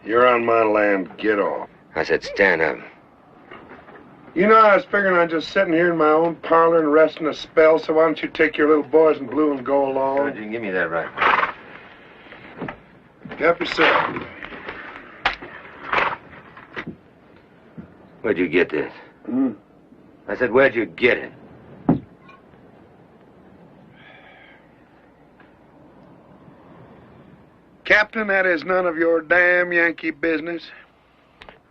You're on my land. Get off. I said stand up. You know, I was figuring on just sitting here in my own parlor and resting a spell, so why don't you take your little boys in blue and go along? Good, you can give me that right. Help yourself. Where'd you get this? I said, where'd you get it? Captain, that is none of your damn Yankee business.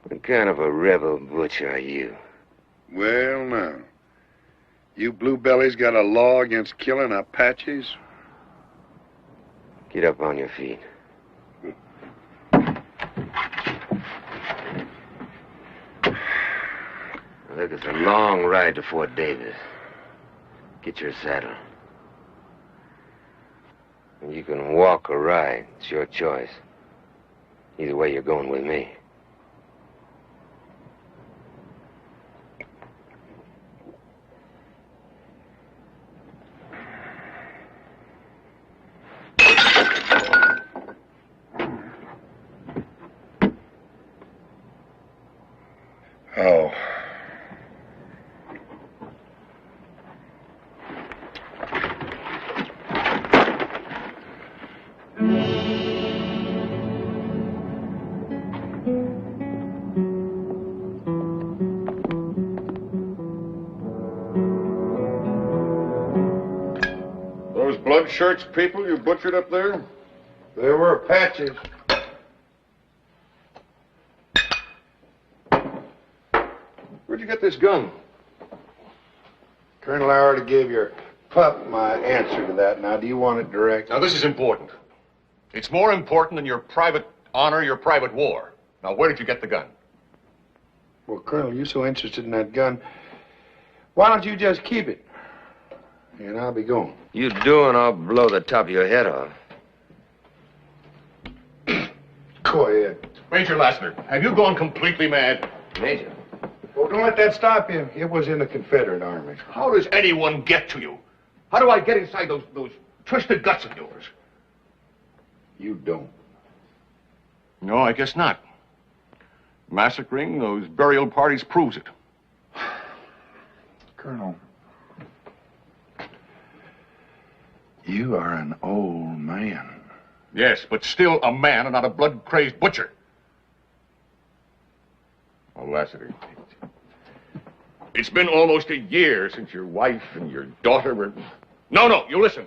What kind of a rebel butcher are you? Well, now. You bluebellies got a law against killing Apaches? Get up on your feet. Look, it's a long ride to Fort Davis. Get your saddle. You can walk or ride. It's your choice. Either way, you're going with me. Oh. Those blood shirts people you butchered up there? They were Apaches. Where'd you get this gun? Colonel, I already gave your pup my answer to that. Now, do you want it direct? Now, this is important. It's more important than your private honor, your private war. Now, where did you get the gun? Well, Colonel, you're so interested in that gun. Why don't you just keep it? And I'll be going. You do, and I'll blow the top of your head off. Go ahead. Major Lassiter, have you gone completely mad? Major. Well, don't let that stop you. It was in the Confederate Army. How does anyone get to you? How do I get inside those twisted guts of yours? You don't. No, I guess not. Massacring those burial parties proves it. Colonel, you are an old man. Yes, but still a man and not a blood-crazed butcher. Oh, Lassiter, it's been almost a year since your wife and your daughter were... No, you listen.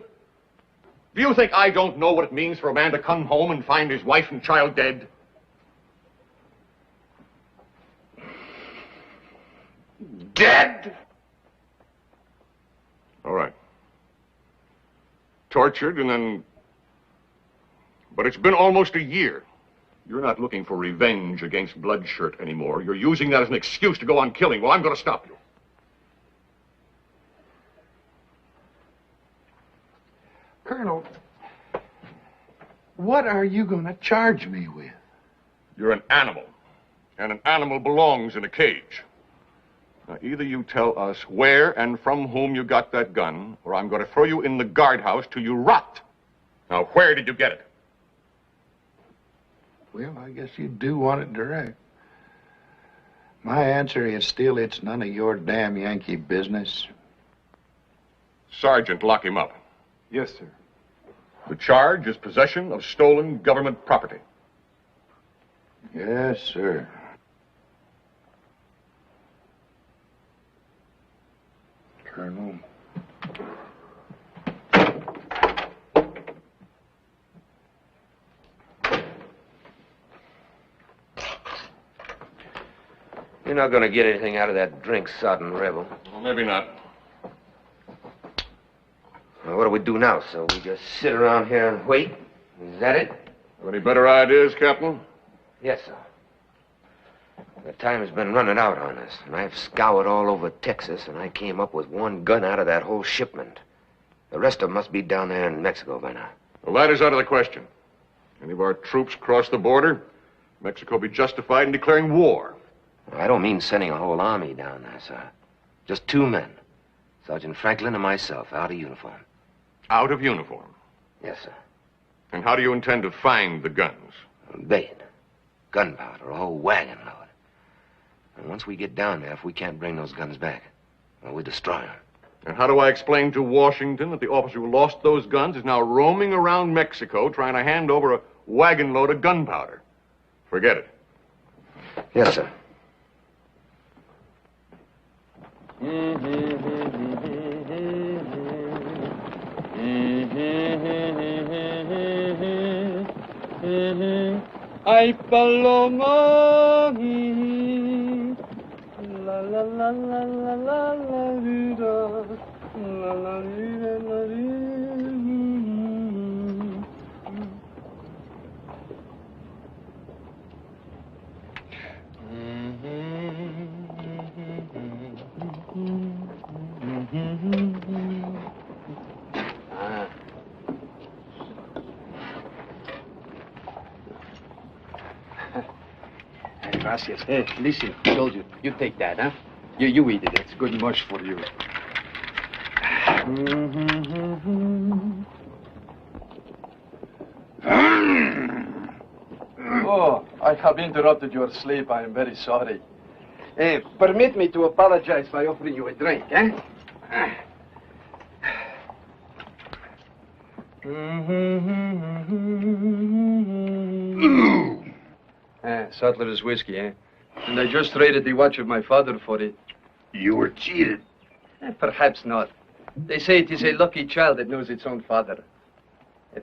Do you think I don't know what it means for a man to come home and find his wife and child dead? Dead? All right. Tortured and then... But it's been almost a year. You're not looking for revenge against Bloodshirt anymore. You're using that as an excuse to go on killing. Well, I'm going to stop you. Colonel, what are you going to charge me with? You're an animal, and an animal belongs in a cage. Now, either you tell us where and from whom you got that gun, or I'm going to throw you in the guardhouse till you rot. Now, where did you get it? Well, I guess you do want it direct. My answer is still, it's none of your damn Yankee business. Sergeant, lock him up. Yes, sir. The charge is possession of stolen government property. Yes, sir. Colonel. You're not going to get anything out of that drink-sodden rebel. Well, maybe not. Well, what do we do now, sir? We just sit around here and wait? Is that it? Any better ideas, Captain? Yes, sir. The time has been running out on us, and I've scoured all over Texas, and I came up with one gun out of that whole shipment. The rest of them must be down there in Mexico by now. Well, that is out of the question. Any of our troops cross the border, Mexico will be justified in declaring war. I don't mean sending a whole army down there, sir. Just 2 men. Sergeant Franklin and myself, out of uniform. Out of uniform? Yes, sir. And how do you intend to find the guns? Bait. gunpowder, a whole wagon load. And once we get down there, if we can't bring those guns back, well, we destroy them. And how do I explain to Washington that the officer who lost those guns is now roaming around Mexico trying to hand over a wagon load of gunpowder? Forget it. Yes, sir. Ay, paloma, la la la la la la la vida, la la vida, la vida. Gracias. Hey, listen, soldier, you take that, huh? You eat it. It's good mush for you. Oh, I have interrupted your sleep. I am very sorry. Permit me to apologize by offering you a drink, eh? Sutler's whiskey, eh? And I just traded the watch of my father for it. You were cheated. Perhaps not. They say it is a lucky child that knows its own father.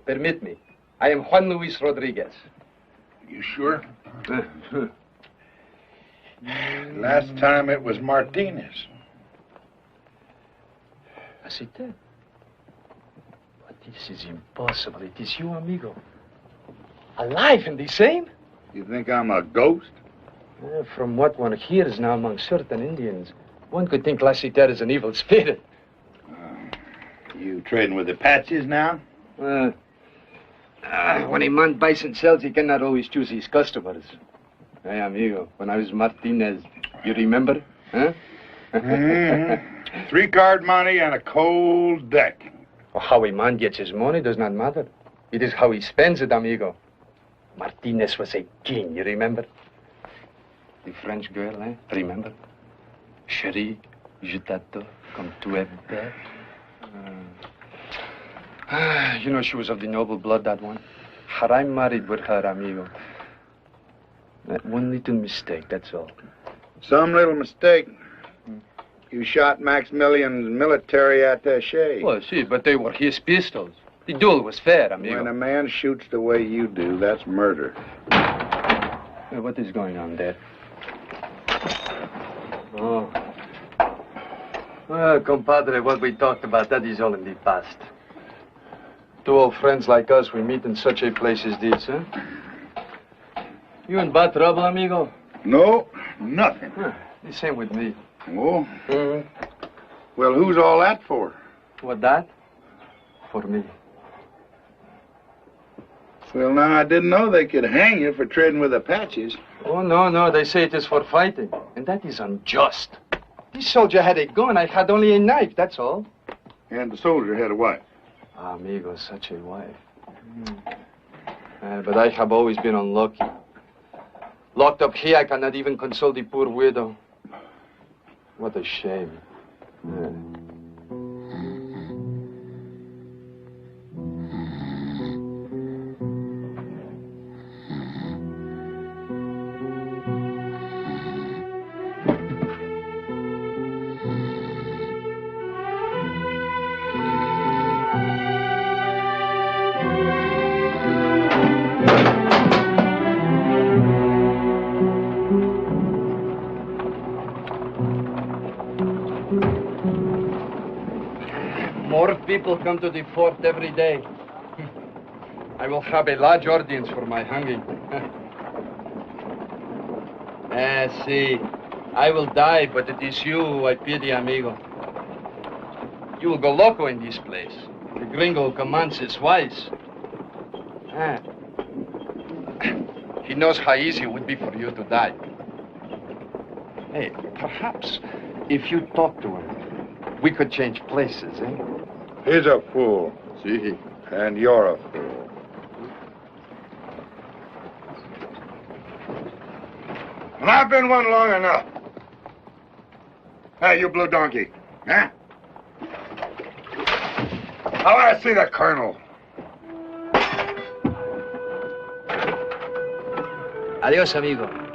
Permit me. I am Juan Luis Rodriguez. You sure? Last time it was Martinez. Assistir. But this is impossible. It is you, amigo. Alive and the same? You think I'm a ghost? From what one hears now among certain Indians, one could think Lassiter is an evil spirit. You trading with Apaches now? When a man buys and sells, he cannot always choose his customers. Hey, amigo, when I was Martinez, you remember? Huh? 3-card money and a cold deck. Well, how a man gets his money does not matter. It is how he spends it, amigo. Martinez was a king, you remember? The French girl, eh? Remember? Chérie, je t'adore comme tu es belle. You know, she was of the noble blood, that one. Had I married with her, amigo. That one little mistake, that's all. Some little mistake. You shot Maximilian's military attaché. Well, see, but they were his pistols. The duel was fair, amigo. When a man shoots the way you do, that's murder. What is going on there? Oh. Well, compadre, what we talked about, that is all in the past. Two old friends like us, we meet in such a place as this, huh? You in bad trouble, amigo? No, nothing. The same with me. Oh? Well, who's all that for? What, that? For me. Well, now, I didn't know they could hang you for trading with Apaches. Oh, no, they say it is for fighting. And that is unjust. This soldier had a gun, I had only a knife, that's all. And the soldier had a wife. Amigo, such a wife. But I have always been unlucky. Locked up here, I cannot even console the poor widow. What a shame. More people come to the fort every day. I will have a large audience for my hanging. See, I will die, but it is you who I pity, amigo. You will go loco in this place. The gringo who commands is wise. He knows how easy it would be for you to die. Hey, perhaps if you talk to him, we could change places, eh? He's a fool. See? And you're a fool. I've been one long enough. Hey, you blue donkey. Huh? I want to see the colonel. Adiós, amigo.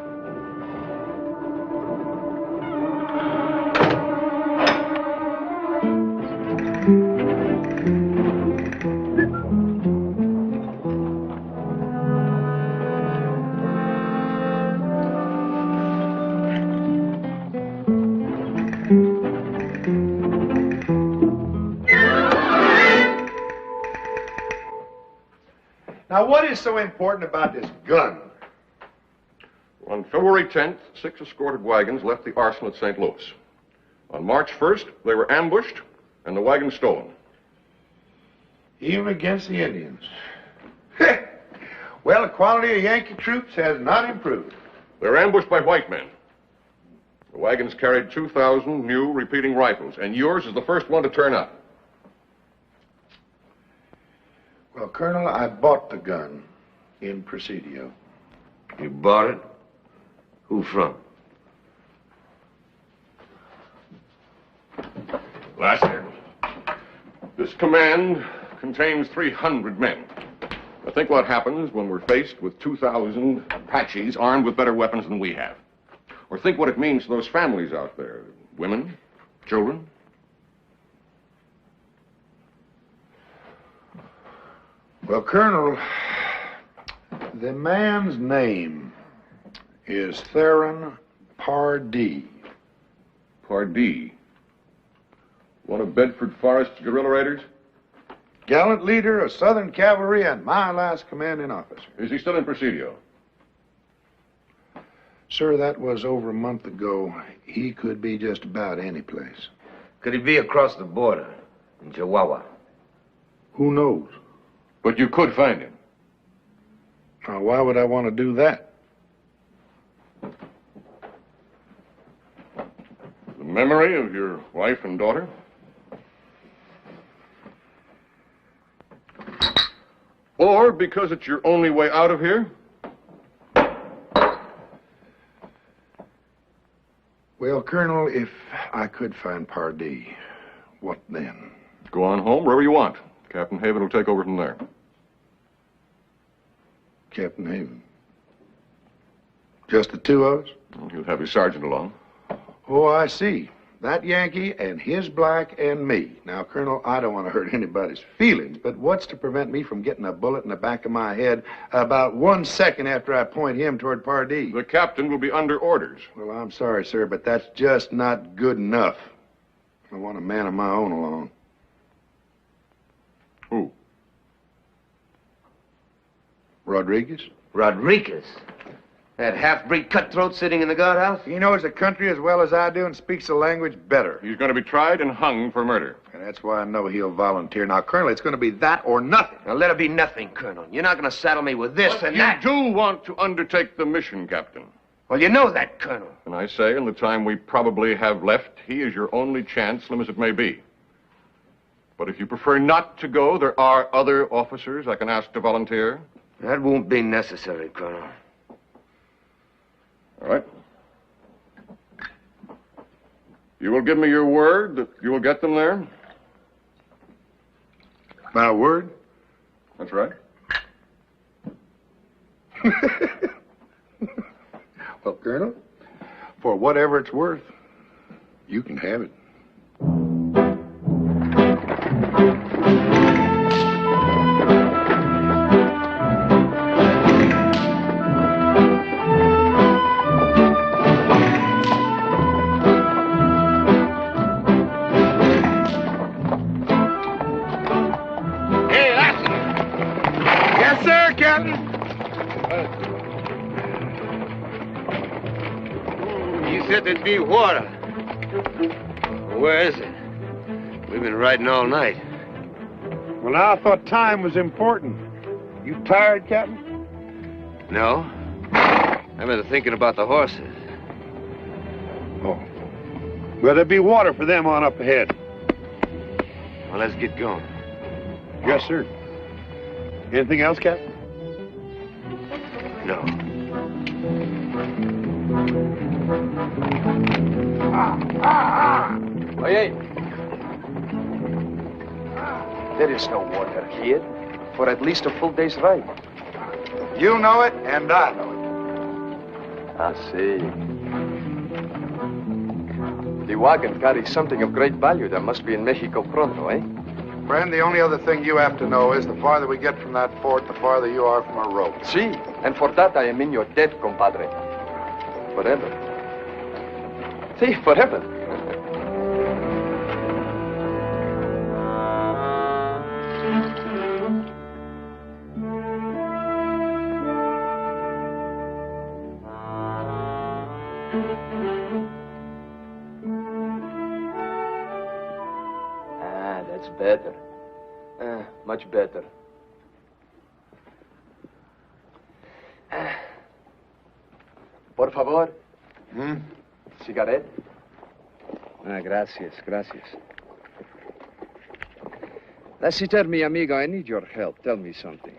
Now, what is so important about this gun? On February 10th, 6 escorted wagons left the arsenal at St. Louis. On March 1st, they were ambushed and the wagons stolen. Even against the Indians. Well, the quality of Yankee troops has not improved. They were ambushed by white men. The wagons carried 2,000 new repeating rifles, and yours is the first one to turn up. Well, Colonel, I bought the gun in Presidio. You bought it? Who from? Last year. This command contains 300 men. Now think what happens when we're faced with 2,000 Apaches armed with better weapons than we have. Or think what it means to those families out there. Women, children. Well, Colonel, the man's name is Theron Pardee. Pardee. One of Bedford Forrest's guerrilla raiders? Gallant leader of Southern Cavalry and my last commanding officer. Is he still in Presidio? Sir, that was over a month ago. He could be just about any place. Could he be across the border in Chihuahua? Who knows? But you could find him. Now, why would I want to do that? The memory of your wife and daughter? Or because it's your only way out of here? Well, Colonel, if I could find Pardee, what then? Go on home, wherever you want. Captain Haven will take over from there. Captain Haven. Just the two of us? He'll have his sergeant along. Oh, I see. That Yankee and his black and me. Now, Colonel, I don't want to hurt anybody's feelings, but what's to prevent me from getting a bullet in the back of my head about 1 second after I point him toward Pardee? The captain will be under orders. Well, I'm sorry, sir, but that's just not good enough. I want a man of my own along. Who? Rodriguez? Rodriguez? That half-breed cutthroat sitting in the guardhouse? He knows the country as well as I do and speaks the language better. He's going to be tried and hung for murder. And that's why I know he'll volunteer. Now, Colonel, it's going to be that or nothing. Now, let it be nothing, Colonel. You're not going to saddle me with this But and you that. do want to undertake the mission, Captain. Well, you know that, Colonel. And I say, in the time we probably have left, he is your only chance, slim as it may be. But if you prefer not to go, there are other officers I can ask to volunteer. That won't be necessary, Colonel. All right. You will give me your word that you will get them there? My word? That's right. Well, Colonel, for whatever it's worth, you can have it. There'd be water. Where is it? We've been riding all night. Well, now I thought time was important. You tired, Captain? No. I've been thinking about the horses. Oh. Well, there'll be water for them on up ahead. Well, let's get going. Yes, sir. Anything else, Captain? No. Oye. There is no water here for at least a full day's ride. You know it, and I know it. I see. The wagon carries something of great value that must be in Mexico pronto, eh? Friend, the only other thing you have to know is the farther we get from that fort, the farther you are from a road. See, and for that I am in your debt, compadre. Forever. See, forever. That's better. Much better. Por favor. Cigarette? Gracias, gracias. Lassiter, mi amigo, I need your help. Tell me something.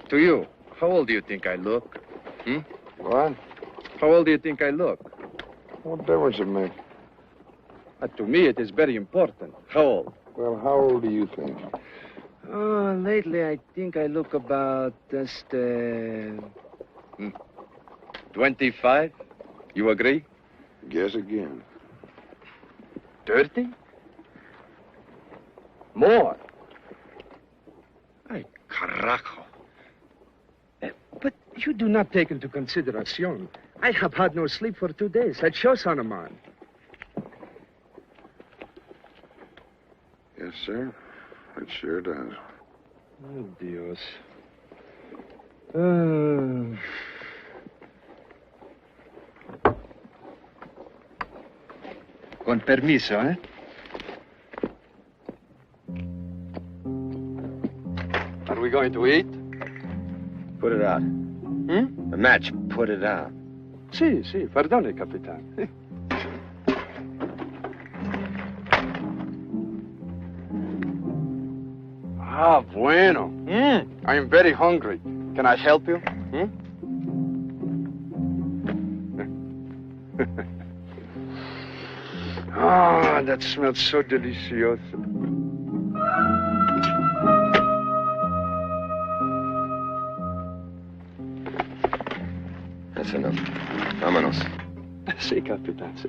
To you, how old do you think I look? What? How old do you think I look? What difference it make? To me, it is very important. How old? Well, how old do you think? Oh, lately, I think I look about just, 25. You agree? Guess again. 30? More. Ay, carajo. But you do not take into consideration. I have had no sleep for 2 days. That shows on a man. Yes, sir. It sure does. Oh, Dios. Con permiso, eh? Are we going to eat? Put it out. The match, put it out. Sí, sí, perdone, capitán. Ah, bueno. I am very hungry. Can I help you? Ah, that smells so delicious. That's enough. Vámonos. Sí, capitán, sí.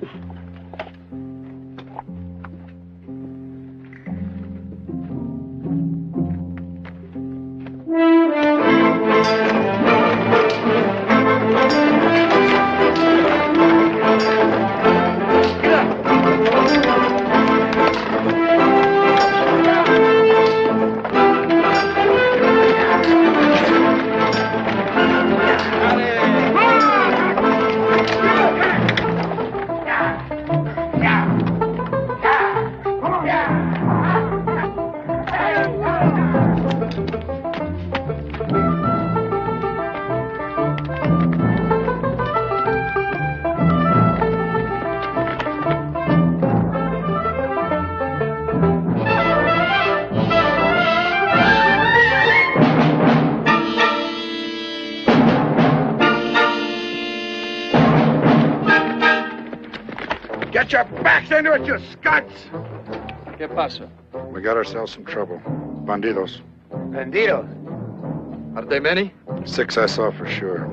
Get your backs into it, you scuds! ¿Qué pasa? We got ourselves some trouble. Bandidos. Bandidos? Are they many? 6 I saw for sure.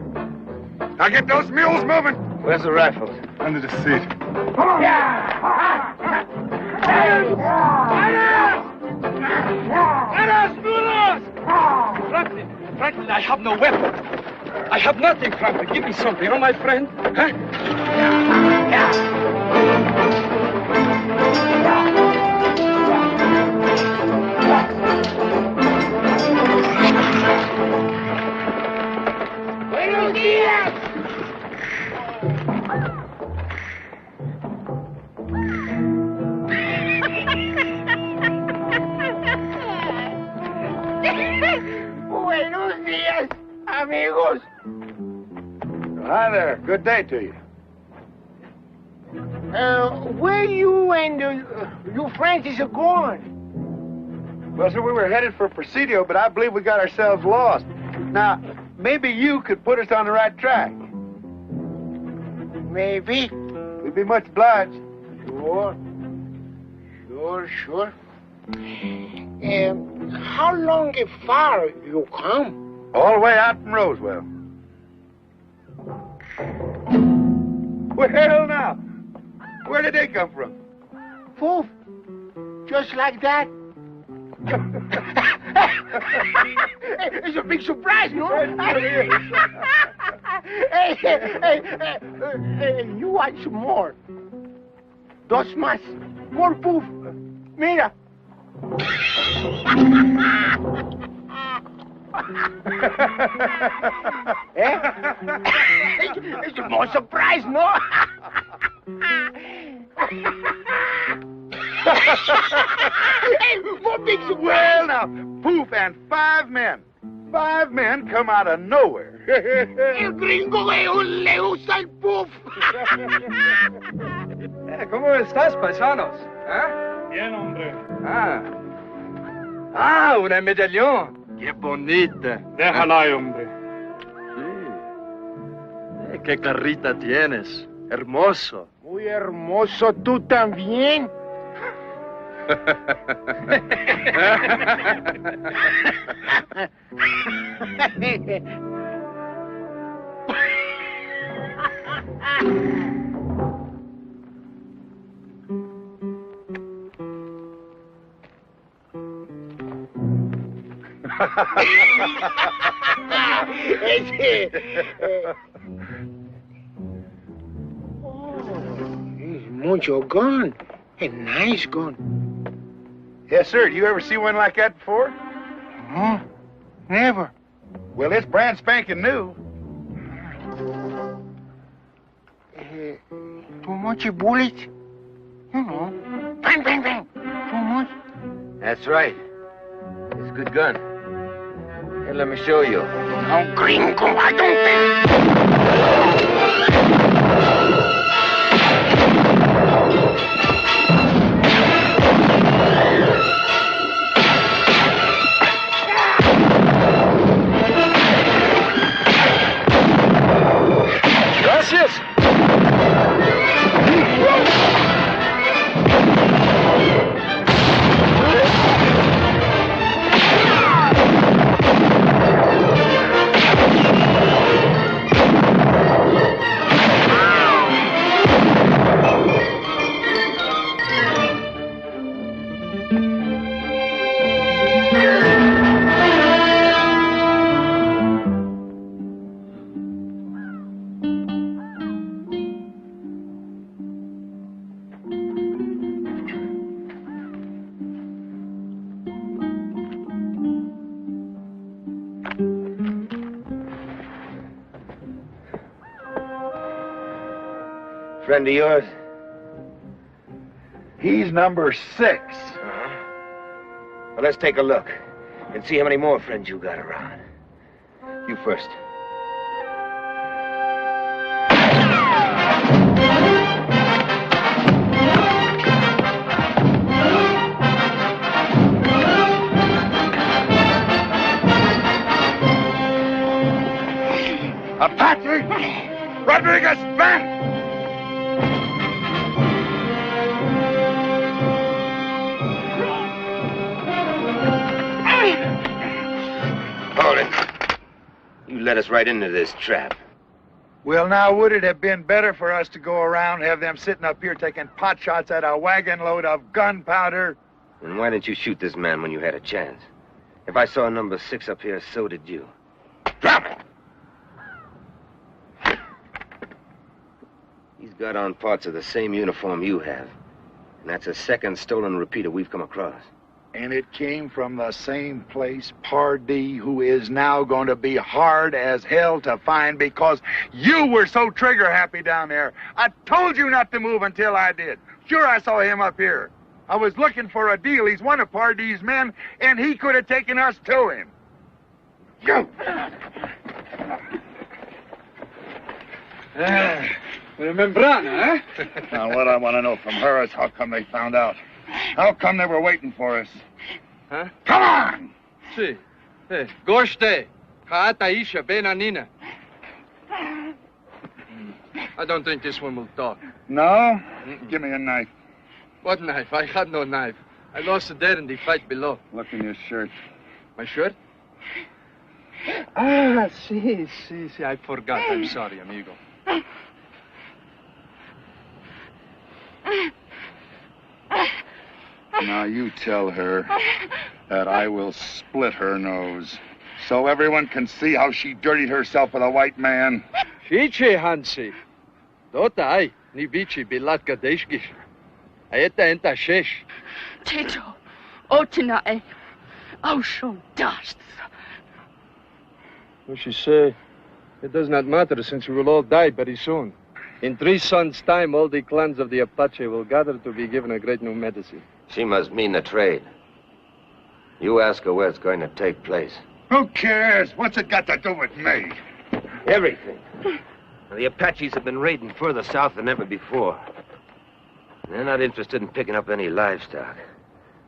Now get those mules moving! Where's the rifles? Under the seat. Come on! Franklin, I have no weapon. I have nothing, Franklin. Give me something, oh, my friend. Huh? Buenos días. Buenos días, amigos. Hi there. Good day to you. Where you and you Francis are going? Well, sir, we were headed for Presidio, but I believe we got ourselves lost. Now, maybe you could put us on the right track. maybe. We'd be much obliged. Sure. How long far you come? All the way out from Roswell. Well, now, where did they come from? Poof. Just like that. It's a big surprise, no? Hey, you want some more? Dos más. More poof. Mira. It's more surprise, no? Hey, more big surprise. Well, now, poof, and 5 men. 5 men come out of nowhere. El gringo le gusta el poof. ¿Cómo estás, paisanos? ¿Ah? Bien, hombre. Una medallón. Qué bonita. Déjala ahí, hombre. Sí. Qué carrita tienes. Hermoso. Muy hermoso, tú también. Mucho gun. A nice gun. Yes, sir. Do you ever see one like that before? No, never. Well, it's brand spanking new. Too much bullets? You know. Bang, bang, bang. Too much? That's right. It's a good gun. Here, let me show you. No, gringo, I don't Gracias. Friend of yours? He's number 6. Well, let's take a look and see how many more friends you got around. You first. Apache! Rodriguez, man! Hold it. You led us right into this trap. Well, now, would it have been better for us to go around and have them sitting up here taking pot shots at a wagon load of gunpowder? And why didn't you shoot this man when you had a chance? If I saw number 6 up here, so did you. Drop it! He's got on parts of the same uniform you have. And that's the second stolen repeater we've come across. And it came from the same place, Pardee, who is now going to be hard as hell to find because you were so trigger-happy down there. I told you not to move until I did. Sure, I saw him up here. I was looking for a deal. He's one of Pardee's men, and he could have taken us to him. You! Membrana, eh? Now, what I want to know from her is how come they found out? How come they were waiting for us? Huh? Come on! Sí. Goshte. Haata Isha, Benanina. I don't think this one will talk. No? Give me a knife. What knife? I had no knife. I lost it there in the fight below. Look in your shirt. My shirt? Ah, see, I forgot. I'm sorry, amigo. Now you tell her that I will split her nose so everyone can see how she dirtied herself with a white man. Fiche, Hansi. Dota, ni bici bilat gadeshkish. Aeta enta shesh. Tito, Otinae, Ocean dust. What she say? It does not matter since we will all die very soon. In 3 suns' time, all the clans of the Apache will gather to be given a great new medicine. She must mean the trade. You ask her where it's going to take place. Who cares? What's it got to do with me? Everything. Now, the Apaches have been raiding further south than ever before. They're not interested in picking up any livestock.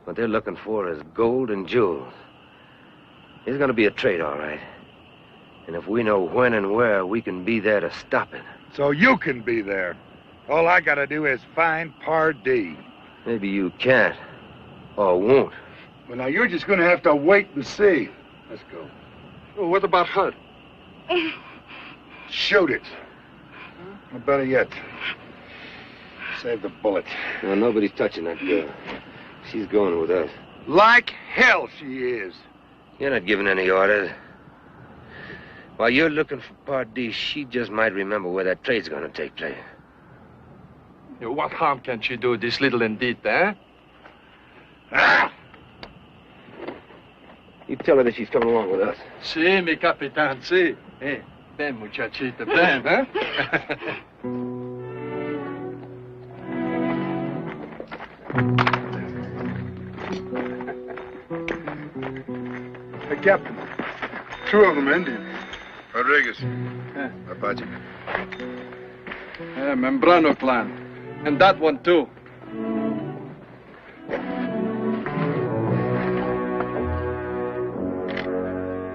What they're looking for is gold and jewels. There's going to be a trade, all right. And if we know when and where, we can be there to stop it. So you can be there. All I gotta do is find Pardee. Maybe you can't. Or won't. Well, now you're just gonna have to wait and see. Let's go. Oh, what about her? Shoot it. Or better yet, save the bullet. No, nobody's touching that girl. She's going with us. Like hell she is. You're not giving any orders. While you're looking for Pardee, she just might remember where that trade's gonna take place. What harm can she do, this little Indita, eh? Ah! You tell her that she's coming along with us. Si, mi capitan, si. Hey, ven, muchachita, ven, eh? Hey, Captain. 2 of them Indians. Rodriguez. Apache. Membrano clan. And that one, too.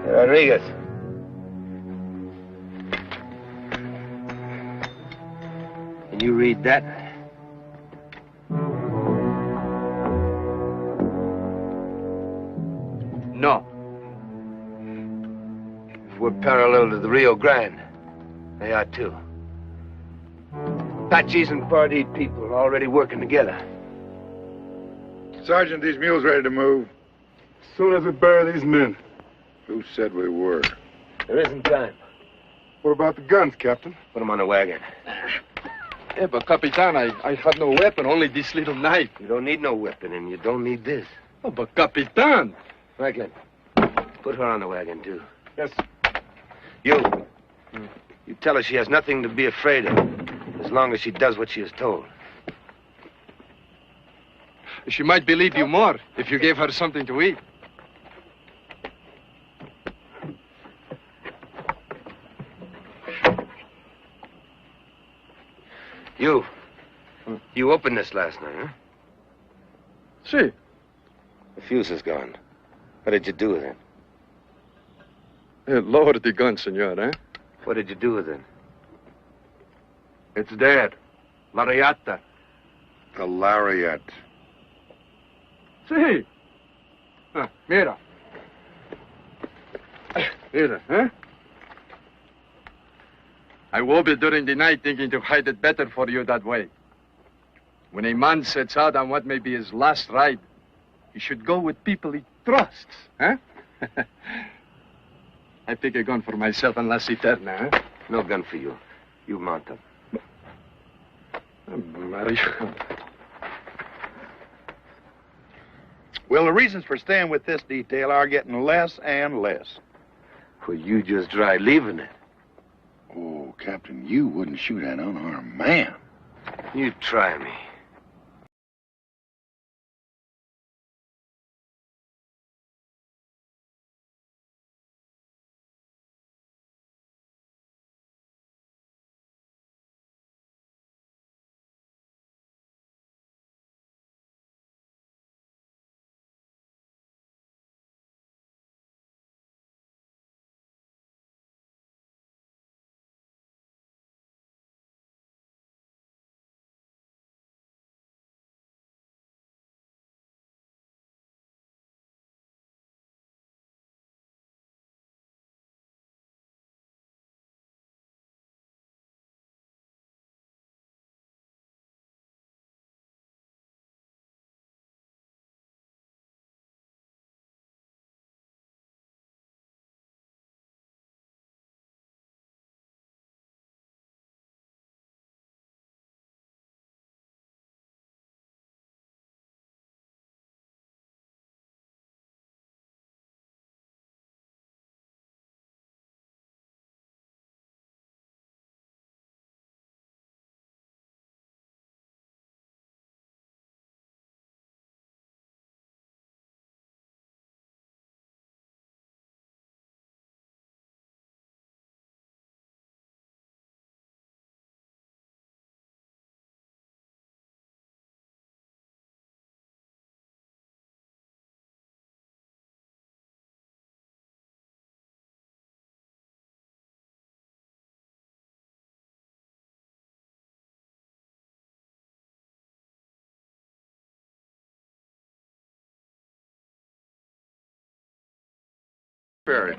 Rodriguez. Can you read that? No. If we're parallel to the Rio Grande, they are too. Apaches and Pardee people are already working together. Sergeant, these mules ready to move. As soon as we bury these men. Who said we were? There isn't time. What about the guns, Captain? Put them on the wagon. Yeah, but Capitan, I had no weapon, only this little knife. You don't need no weapon, and you don't need this. Oh, but Capitan! Franklin, put her on the wagon, too. Yes. You tell her she has nothing to be afraid of, as long as she does what she is told. She might believe you more if you gave her something to eat. You opened this last night, huh? See. The fuse is gone. What did you do with it? Lower the gun, senor, eh? What did you do with it? It's there. Lariata. The lariat. See. Mira. Mira, eh? I woke up during the night thinking to hide it better for you that way. When a man sets out on what may be his last ride, he should go with people he trusts, huh? I pick a gun for myself and La Citerna, huh? No gun for you. You mount them. Mario. Well, the reasons for staying with this detail are getting less and less. Well, you just tried leaving it. Oh, Captain, you wouldn't shoot an unarmed man. You try me. Ferry.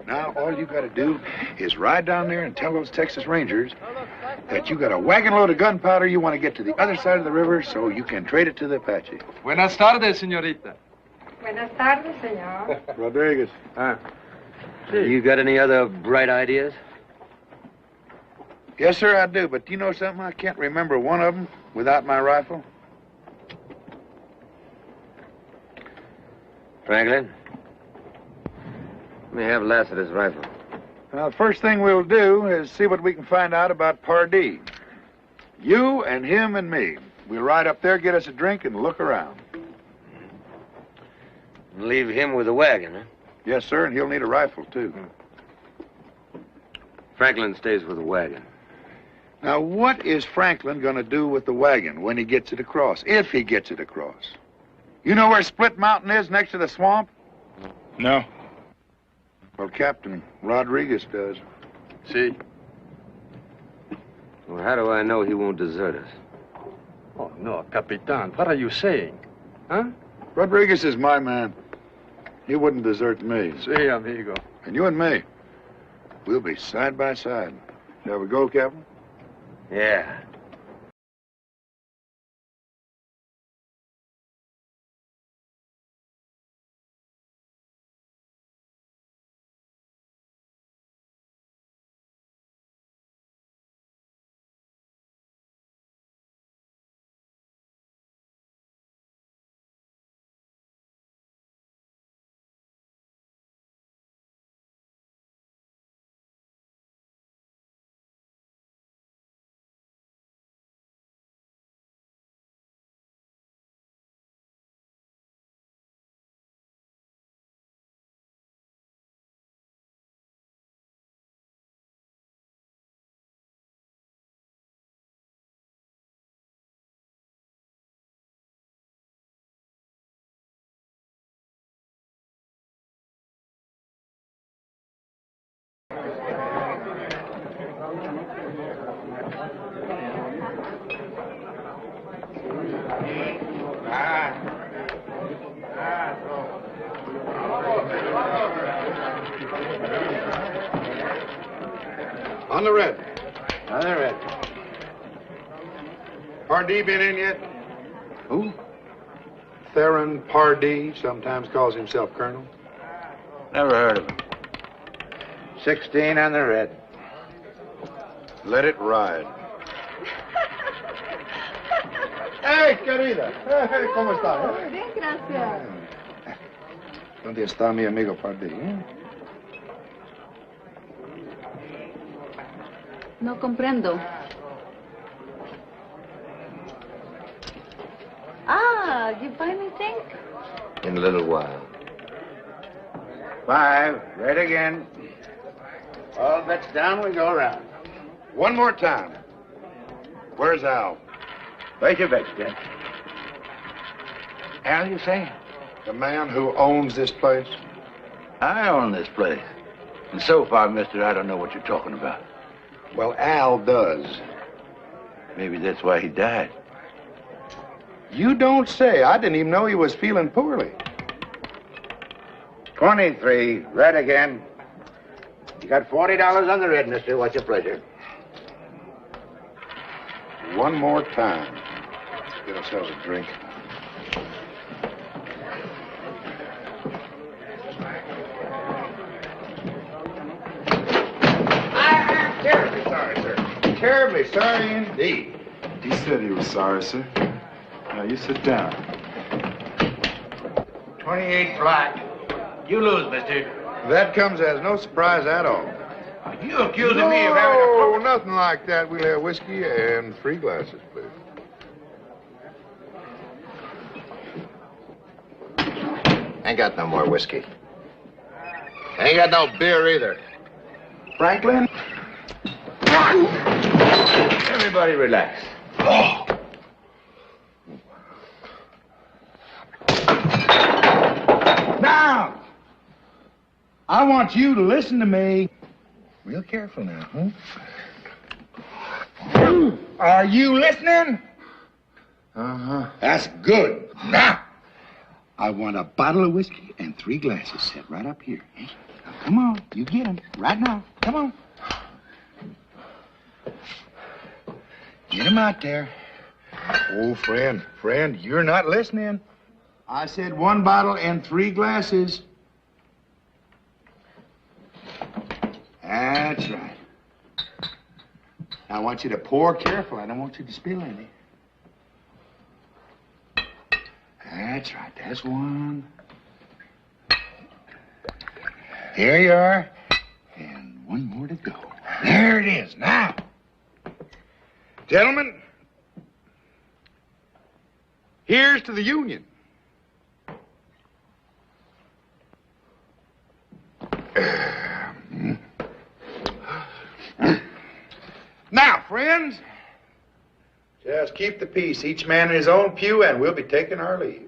Now, all you got to do is ride down there and tell those Texas Rangers that you got a wagon load of gunpowder you want to get to the other side of the river so you can trade it to the Apache. Buenas tardes, señorita. Buenas tardes, señor. Rodriguez. You got any other bright ideas? Yes, sir, I do. But do you know something? I can't remember one of them without my rifle. Franklin, let me have Lassiter's rifle. Well, the first thing we'll do is see what we can find out about Pardee. You and him and me. We'll ride up there, get us a drink, and look around. Leave him with the wagon, huh? Yes, sir, and he'll need a rifle, too. Franklin stays with the wagon. Now, what is Franklin going to do with the wagon when he gets it across, if he gets it across? You know where Split Mountain is next to the swamp? No. Well, Captain Rodriguez does. See? Well, how do I know he won't desert us? Oh, no, Capitan. What are you saying? Huh? Rodriguez is my man. He wouldn't desert me. See, amigo. And you and me, we'll be side by side. Shall we go, Captain? Yeah. On the red. On the red. Pardee been in yet? Who? Theron Pardee, sometimes calls himself Colonel. Never heard of him. 16 on the red. Let it ride. Hey, querida. Hey, ¿cómo está? Bien, gracias. ¿Dónde está mi amigo Pardee? No comprendo. Ah, you buy me think? In a little while. 5, red again. All bets down, we go around. One more time. Where's Al? Place your bets, Dick. Al, you say? The man who owns this place? I own this place. And so far, mister, I don't know what you're talking about. Well, Al does. Maybe that's why he died. You don't say. I didn't even know he was feeling poorly. 23, red again. You got $40 on the red, mister. What's your pleasure? One more time. Let's get ourselves a drink. I'm terribly sorry, sir. Terribly sorry indeed. He said he was sorry, sir. Now, you sit down. 28 black. You lose, mister. That comes as no surprise at all. You accusing me of having a... No, nothing like that. We'll have whiskey and 3 glasses, please. Ain't got no more whiskey. Ain't got no beer either. Franklin? Everybody relax. Now, I want you to listen to me. Real careful now, huh? Are you listening? Uh-huh. That's good. Now, I want a bottle of whiskey and 3 glasses set right up here. Eh? Now, come on, you get them right now. Come on. Get them out there. Oh, friend, you're not listening. I said 1 bottle and 3 glasses. That's right. Now, I want you to pour careful. I don't want you to spill any. That's right. That's 1. Here you are. And 1 more to go. There it is. Now, gentlemen, here's to the Union. Now, friends, just keep the peace. Each man in his own pew, and we'll be taking our leave.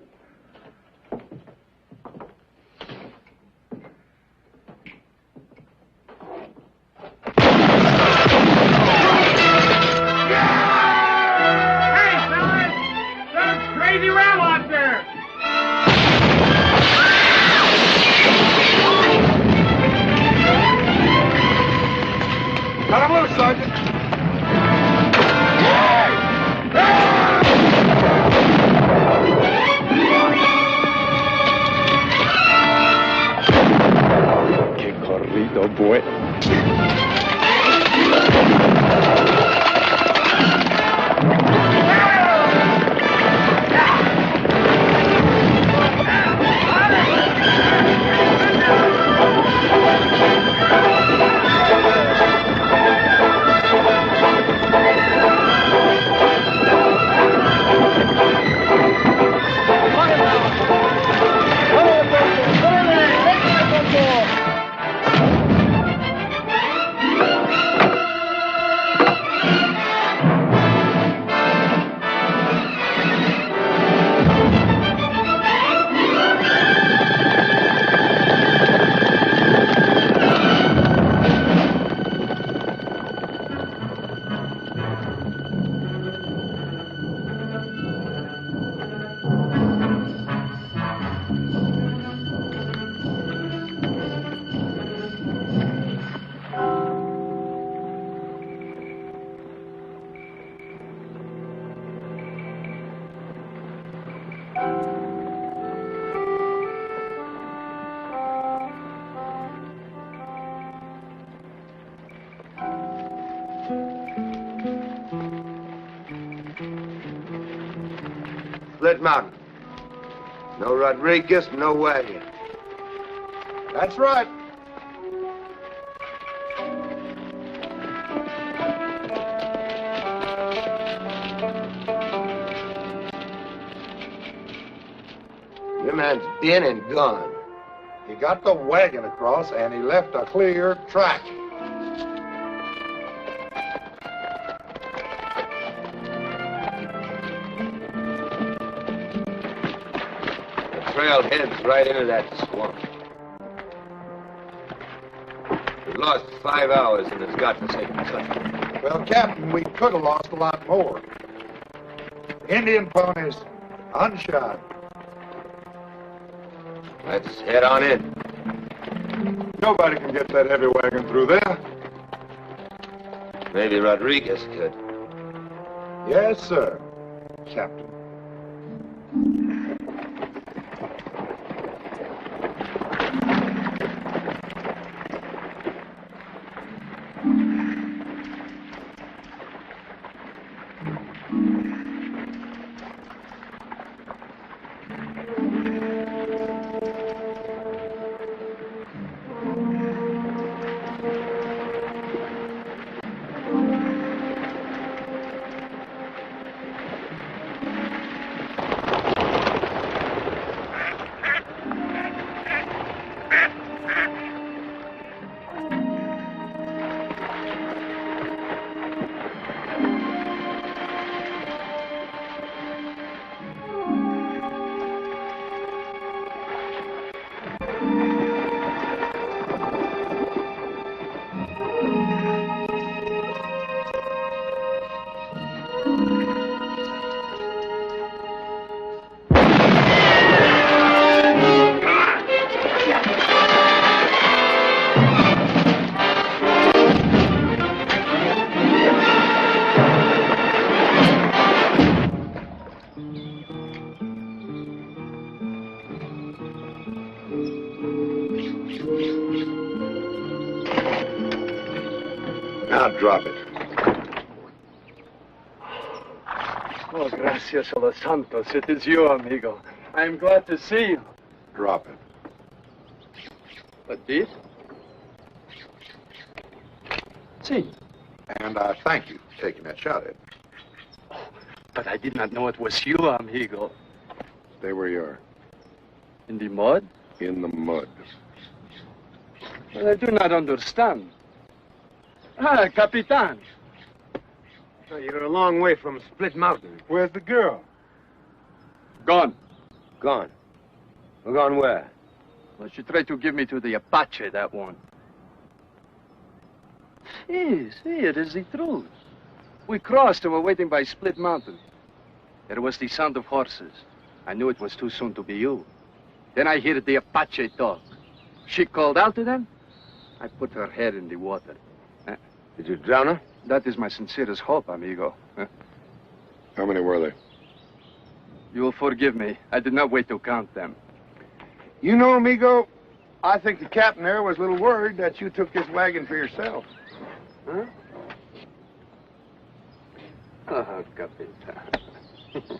Split Mountain. No Rodriguez, no wagon. That's right. Your man's been and gone. He got the wagon across, and he left a clear track. The trail heads right into that swamp. We've lost 5 hours in this godforsaken country. Well, Captain, we could have lost a lot more. Indian ponies, unshod. Let's head on in. Nobody can get that heavy wagon through there. Maybe Rodriguez could. Yes, sir, Captain. Now drop it. Oh, gracias a los santos. It is you, amigo. I am glad to see you. Drop it. But this? See. And I thank you for taking that shot at me. But I did not know it was you, amigo. Stay where you are. In the mud? In the mud. Well, I do not understand. Ah, Capitan. Oh, you're a long way from Split Mountain. Where's the girl? Gone. Gone. Well, gone where? Well, she tried to give me to the Apache, that one. See, it is the truth. We crossed and were waiting by Split Mountain. There was the sound of horses. I knew it was too soon to be you. Then I heard the Apache talk. She called out to them. I put her head in the water. Did you drown her? That is my sincerest hope, amigo. How many were there? You will forgive me. I did not wait to count them. You know, amigo, I think the captain there was a little worried that you took this wagon for yourself. Huh? Oh, Capitan.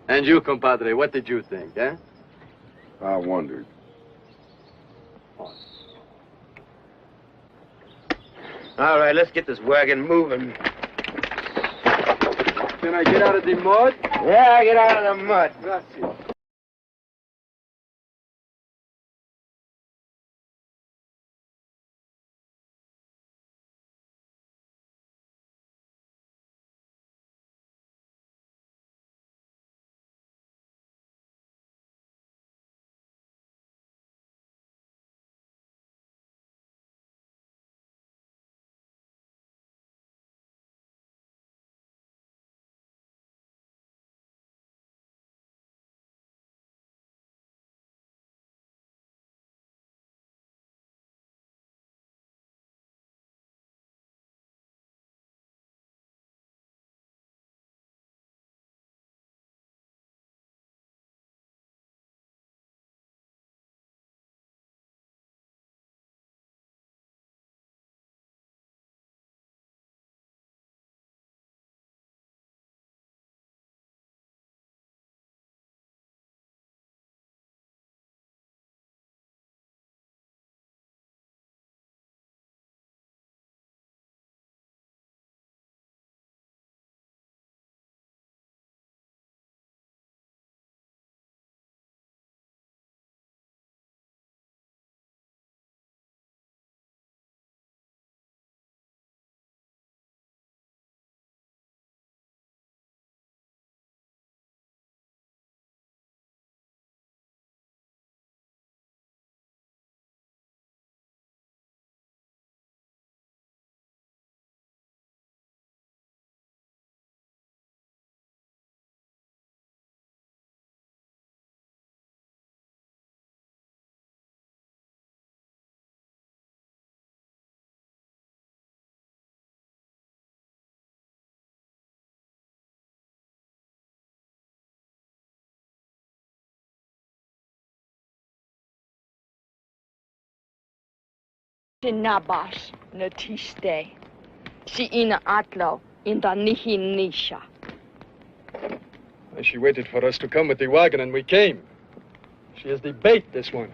And you, compadre, what did you think, eh? I wondered. All right, let's get this wagon moving. Can I get out of the mud? Yeah, get out of the mud. Gracias. Nabash natiste. Si ina atlo in the nihinisha. She waited for us to come with the wagon, and we came. She is the bait, this one.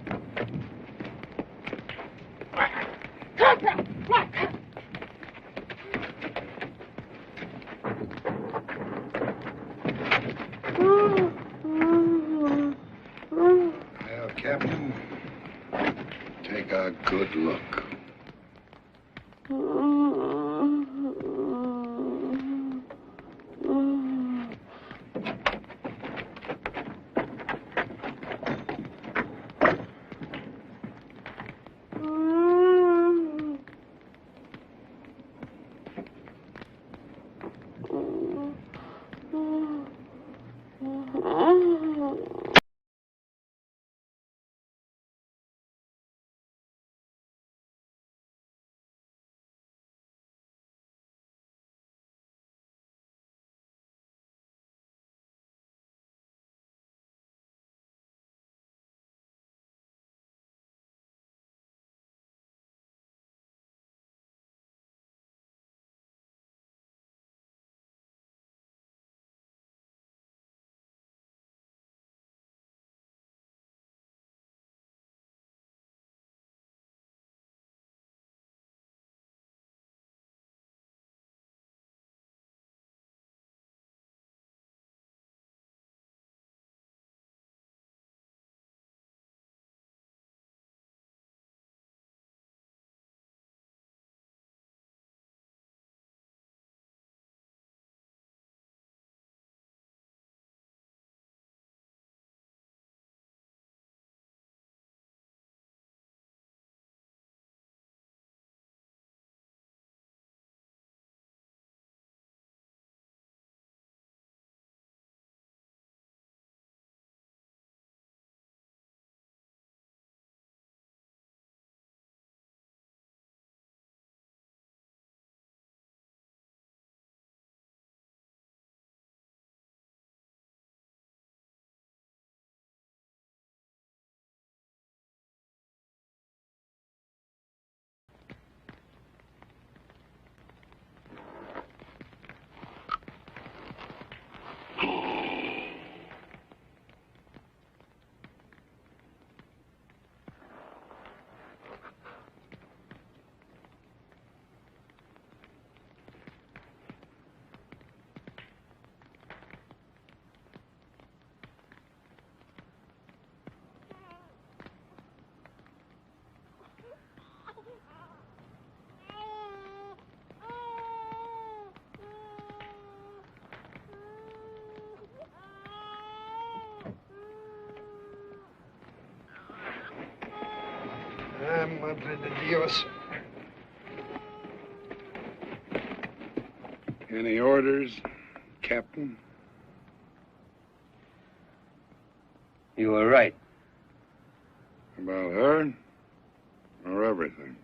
Well, Captain, take a good look. Madre de Dios. Any orders, Captain? You were right. About her or everything?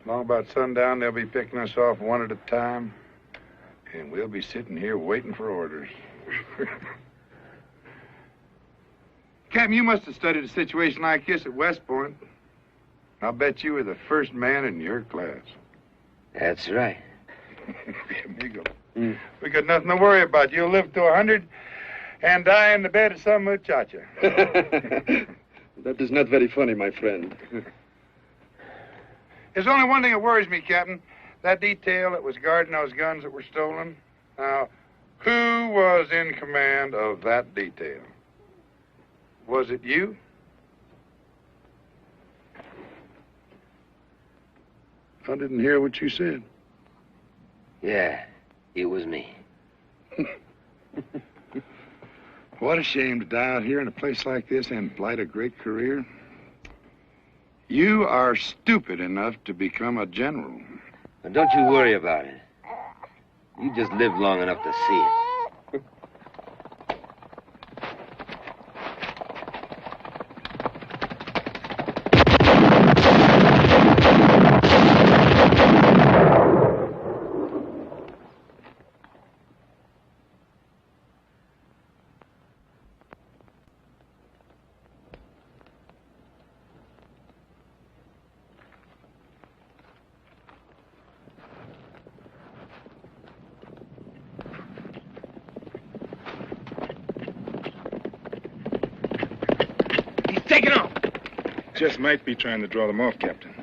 Long about sundown, they'll be picking us off one at a time, and we'll be sitting here waiting for orders. Captain, you must have studied a situation like this at West Point. I'll bet you were the first man in your class. That's right. Amigo. We got nothing to worry about. You'll live to 100 and die in the bed of some muchacha. That is not very funny, my friend. There's only one thing that worries me, Captain. That detail that was guarding those guns that were stolen. Now, who was in command of that detail? Was it you? I didn't hear what you said. Yeah, it was me. What a shame to die out here in a place like this and blight a great career. You are stupid enough to become a general. But don't you worry about it. You just live long enough to see it. Just might be trying to draw them off, Captain.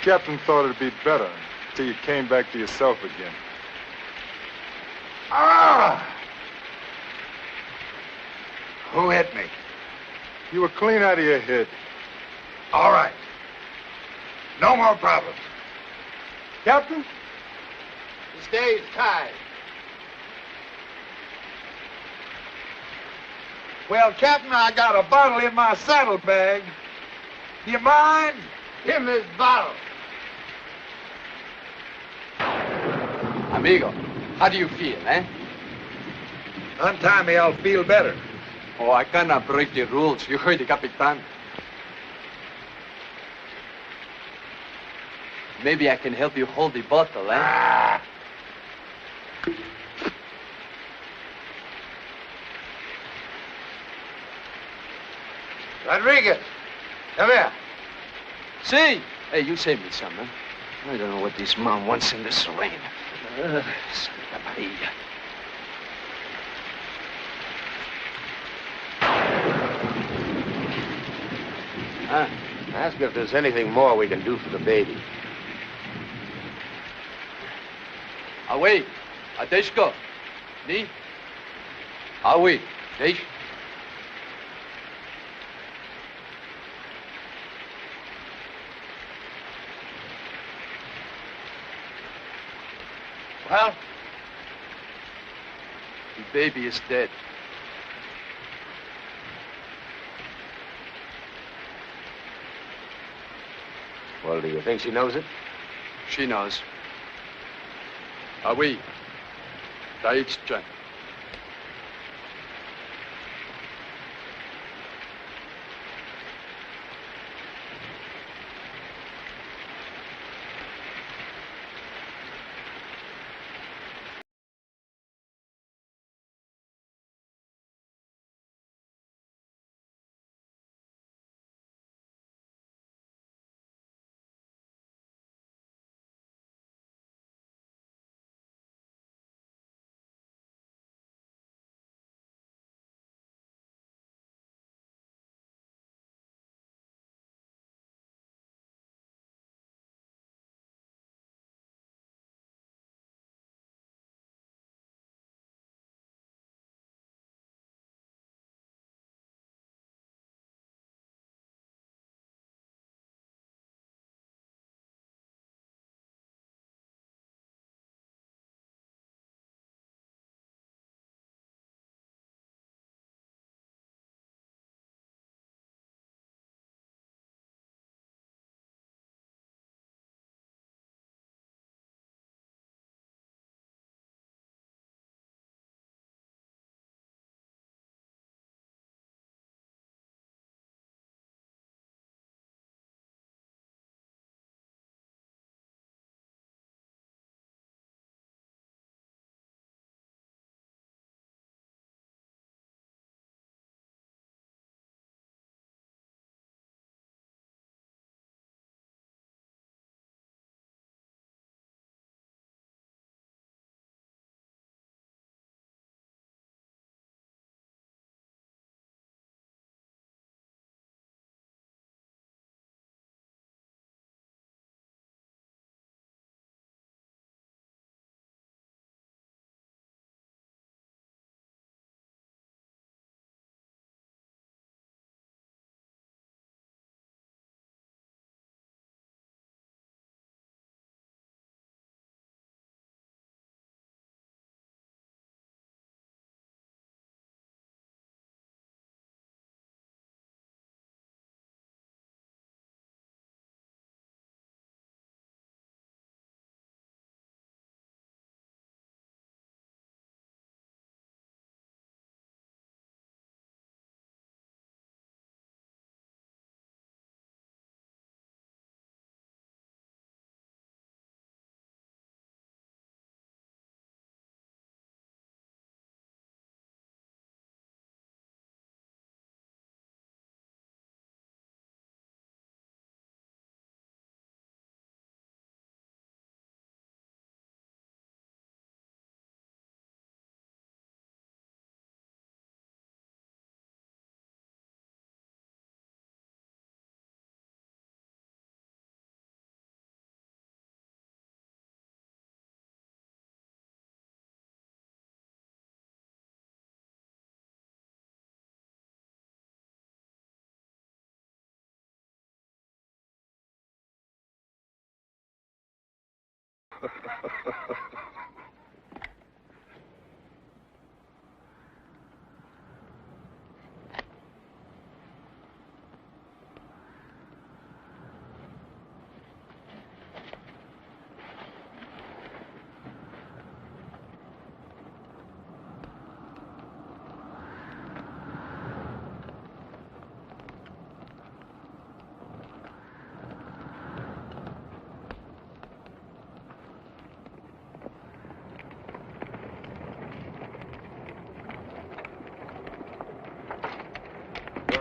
captain thought it'd be better till you came back to yourself again. Ah! Who hit me? You were clean out of your head. All right. No more problems. Captain? This day's tied. Well, Captain, I got a bottle in my saddlebag. Do you mind? Give me this bottle. Amigo, how do you feel, eh? Untie me, I'll feel better. Oh, I cannot break the rules. You heard the Capitan. Maybe I can help you hold the bottle, eh? Ah. Rodriguez, come here. See? Hey, you save me some, huh? I don't know what this man wants in this rain. Santa Maria. Ask if there's anything more we can do for the baby. Away. Adeshko. Ni? Away. Desh. Well? The baby is dead. Well, do you think she knows it? She knows. Away. Daich-chan.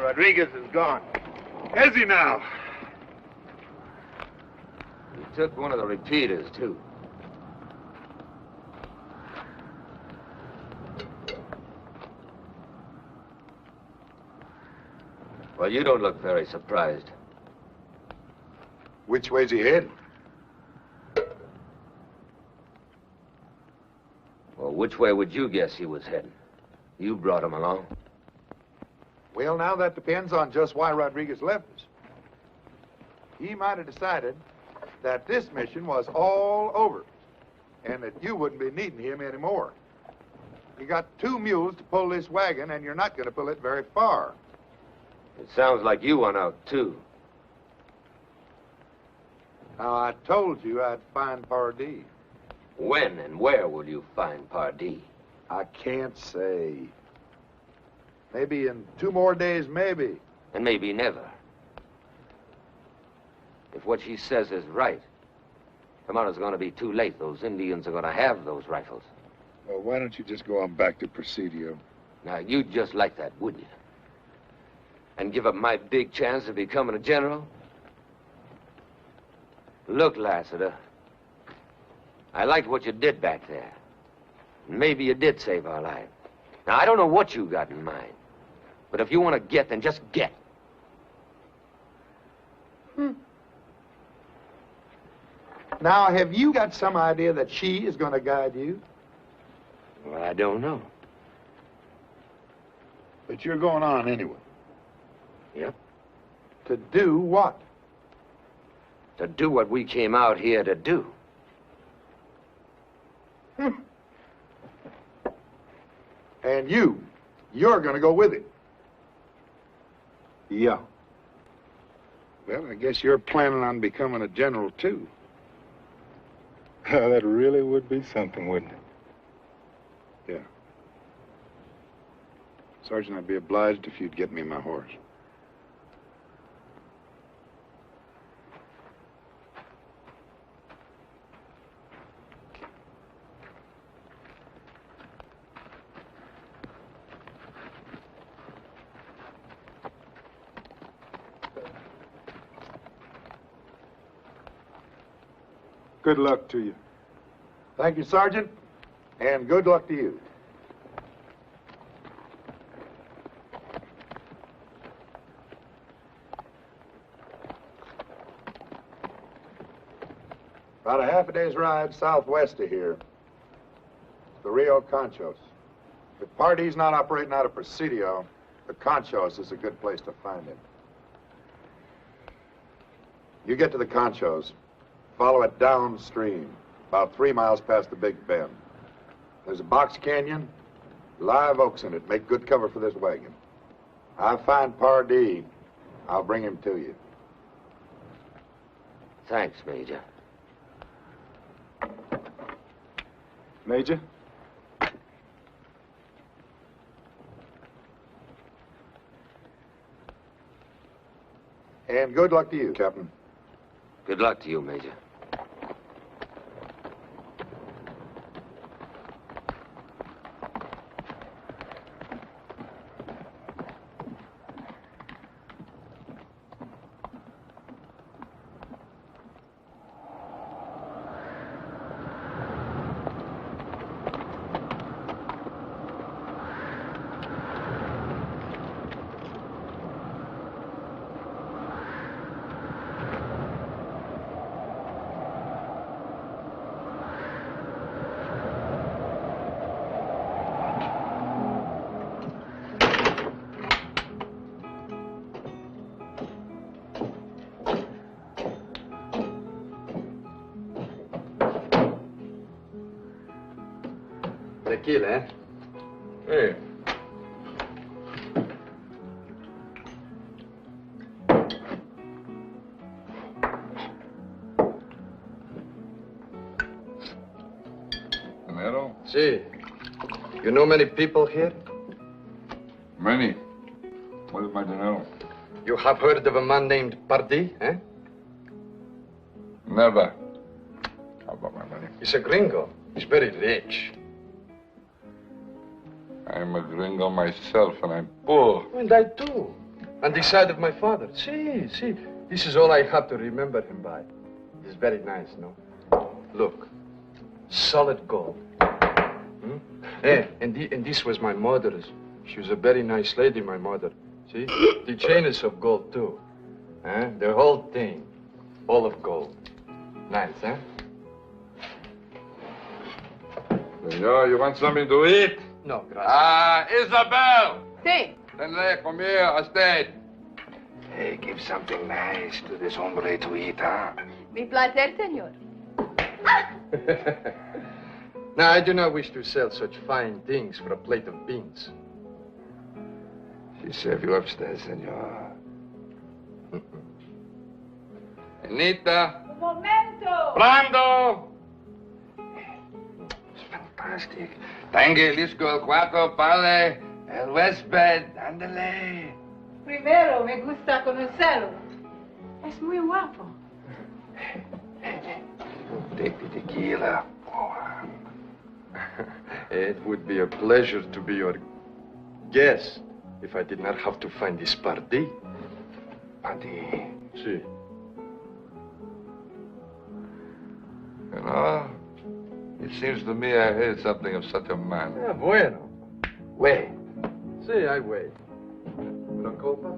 Rodriguez is gone. Is he now? He took one of the repeaters, too. Well, you don't look very surprised. Which way's he heading? Well, which way would you guess he was heading? You brought him along. Well, now that depends on just why Rodriguez left us. He might have decided that this mission was all over and that you wouldn't be needing him anymore. You got 2 mules to pull this wagon, and you're not going to pull it very far. It sounds like you went out, too. Now, I told you I'd find Pardee. When and where will you find Pardee? I can't say. Maybe in 2 more days, maybe. And maybe never. If what she says is right, tomorrow's going to be too late. Those Indians are going to have those rifles. Well, why don't you just go on back to Presidio? Now, you'd just like that, wouldn't you? And give up my big chance of becoming a general? Look, Lassiter, I liked what you did back there. Maybe you did save our lives. Now, I don't know what you got in mind, but if you want to get, then just get. Now, have you got some idea that she is going to guide you? Well, I don't know. But you're going on anyway. Yep. To do what? To do what we came out here to do. And you're going to go with him. Yeah. Well, I guess you're planning on becoming a general, too. That really would be something, wouldn't it? Yeah. Sergeant, I'd be obliged if you'd get me my horse. Good luck to you. Thank you, Sergeant, and good luck to you. About a half a day's ride southwest of here. It's the RIO CONCHOS. If Pardee's not operating out of Presidio, the Conchos is a good place to find him. You get to the Conchos, follow it downstream, about 3 miles past the Big Bend. There's a box canyon, live oaks in it, make good cover for this wagon. I find Pardee, I'll bring him to you. Thanks, Major. Major? And good luck to you, Captain. Good luck to you, Major. Tequila, eh? Hey. Dinero? Si. You know many people here? Many. What is my dinero? You have heard of a man named Pardee, eh? Never. How about my money? He's a gringo. He's very rich. I'm a gringo myself, and I'm poor. And I too. On the side of my father. See. This is all I have to remember him by. He's very nice, no? Look. Solid gold. And this was my mother's. She was a very nice lady, my mother. See? The chain is of gold, too. The whole thing. All of gold. Nice, huh? Senor, you want something to eat? No, gracias. Isabel! Sí. Tenle, come here, a steak. Hey, give something nice to this hombre to eat, huh? Mi placer, señor. Now, I do not wish to sell such fine things for a plate of beans. She serve you upstairs, senor. Anita. Un momento. Brando! It's fantastic. Tangue, lisco, el cuarto, pale, el huésped, ándale. Primero me gusta conocerlo. Es muy guapo. Take the tequila. It would be a pleasure to be your guest if I did not have to find this Pardee. Pardee. Si. You know, it seems to me I heard something of such a man. Bueno. Wait. Si, I wait. Una copa?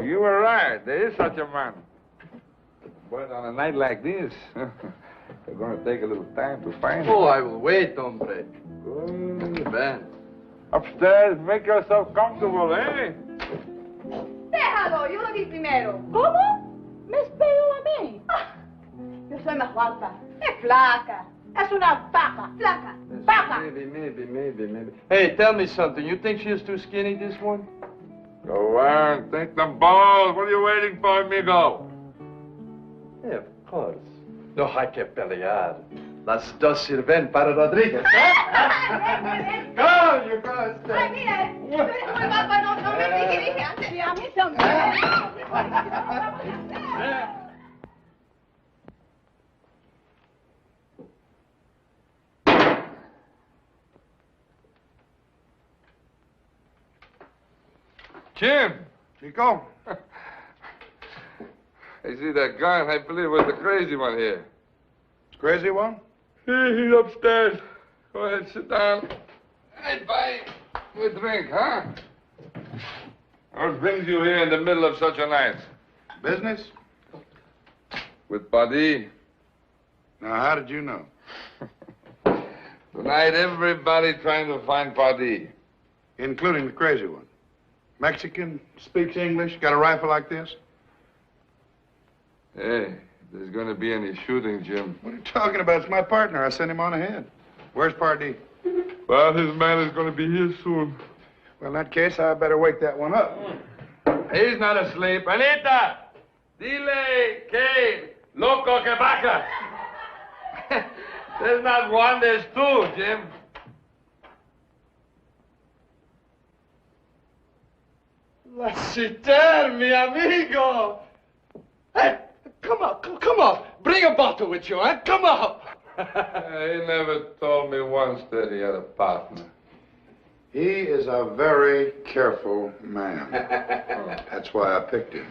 You were right. There is such a man. But on a night like this, we're going to take a little time to find him. Oh, I will wait, hombre. Good man. Upstairs, make yourself comfortable, eh? Déjalo, yo lo vi primero. ¿Cómo? Me esperó a mí. Yo soy más guapa. Es flaca. Es una vaca. Flaca. Vaca. Maybe. Hey, tell me something. You think she is too skinny, this one? Go on, take them balls. What are you waiting for, amigo? Yeah, of course. No hay que pelear. Las dos sirven para Rodríguez. Go, you go. Ay, mire, tú eres muy guapa, no me dije antes. Y a mí también. Jim! Chico? I see that gun. I believe it was the crazy one here. Crazy one? He's upstairs. Go ahead, sit down. Hey, buddy. We drink, huh? What brings you here in the middle of such a night? Business? With Pardee. Now, how did you know? Tonight, everybody trying to find Pardee. Including the crazy one. Mexican, speaks English, got a rifle like this? Hey, if there's going to be any shooting, Jim. What are you talking about? It's my partner. I sent him on ahead. Where's Pardee? Well, his man is going to be here soon. Well, in that case, I better wake that one up. He's not asleep. Anita! Dile que loco que vaca. There's not one, there's two, Jim. Lassiter, mi amigo! Hey, come on. Bring a bottle with you, huh? Come on. He never told me once that he had a partner. He is a very careful man. That's why I picked him.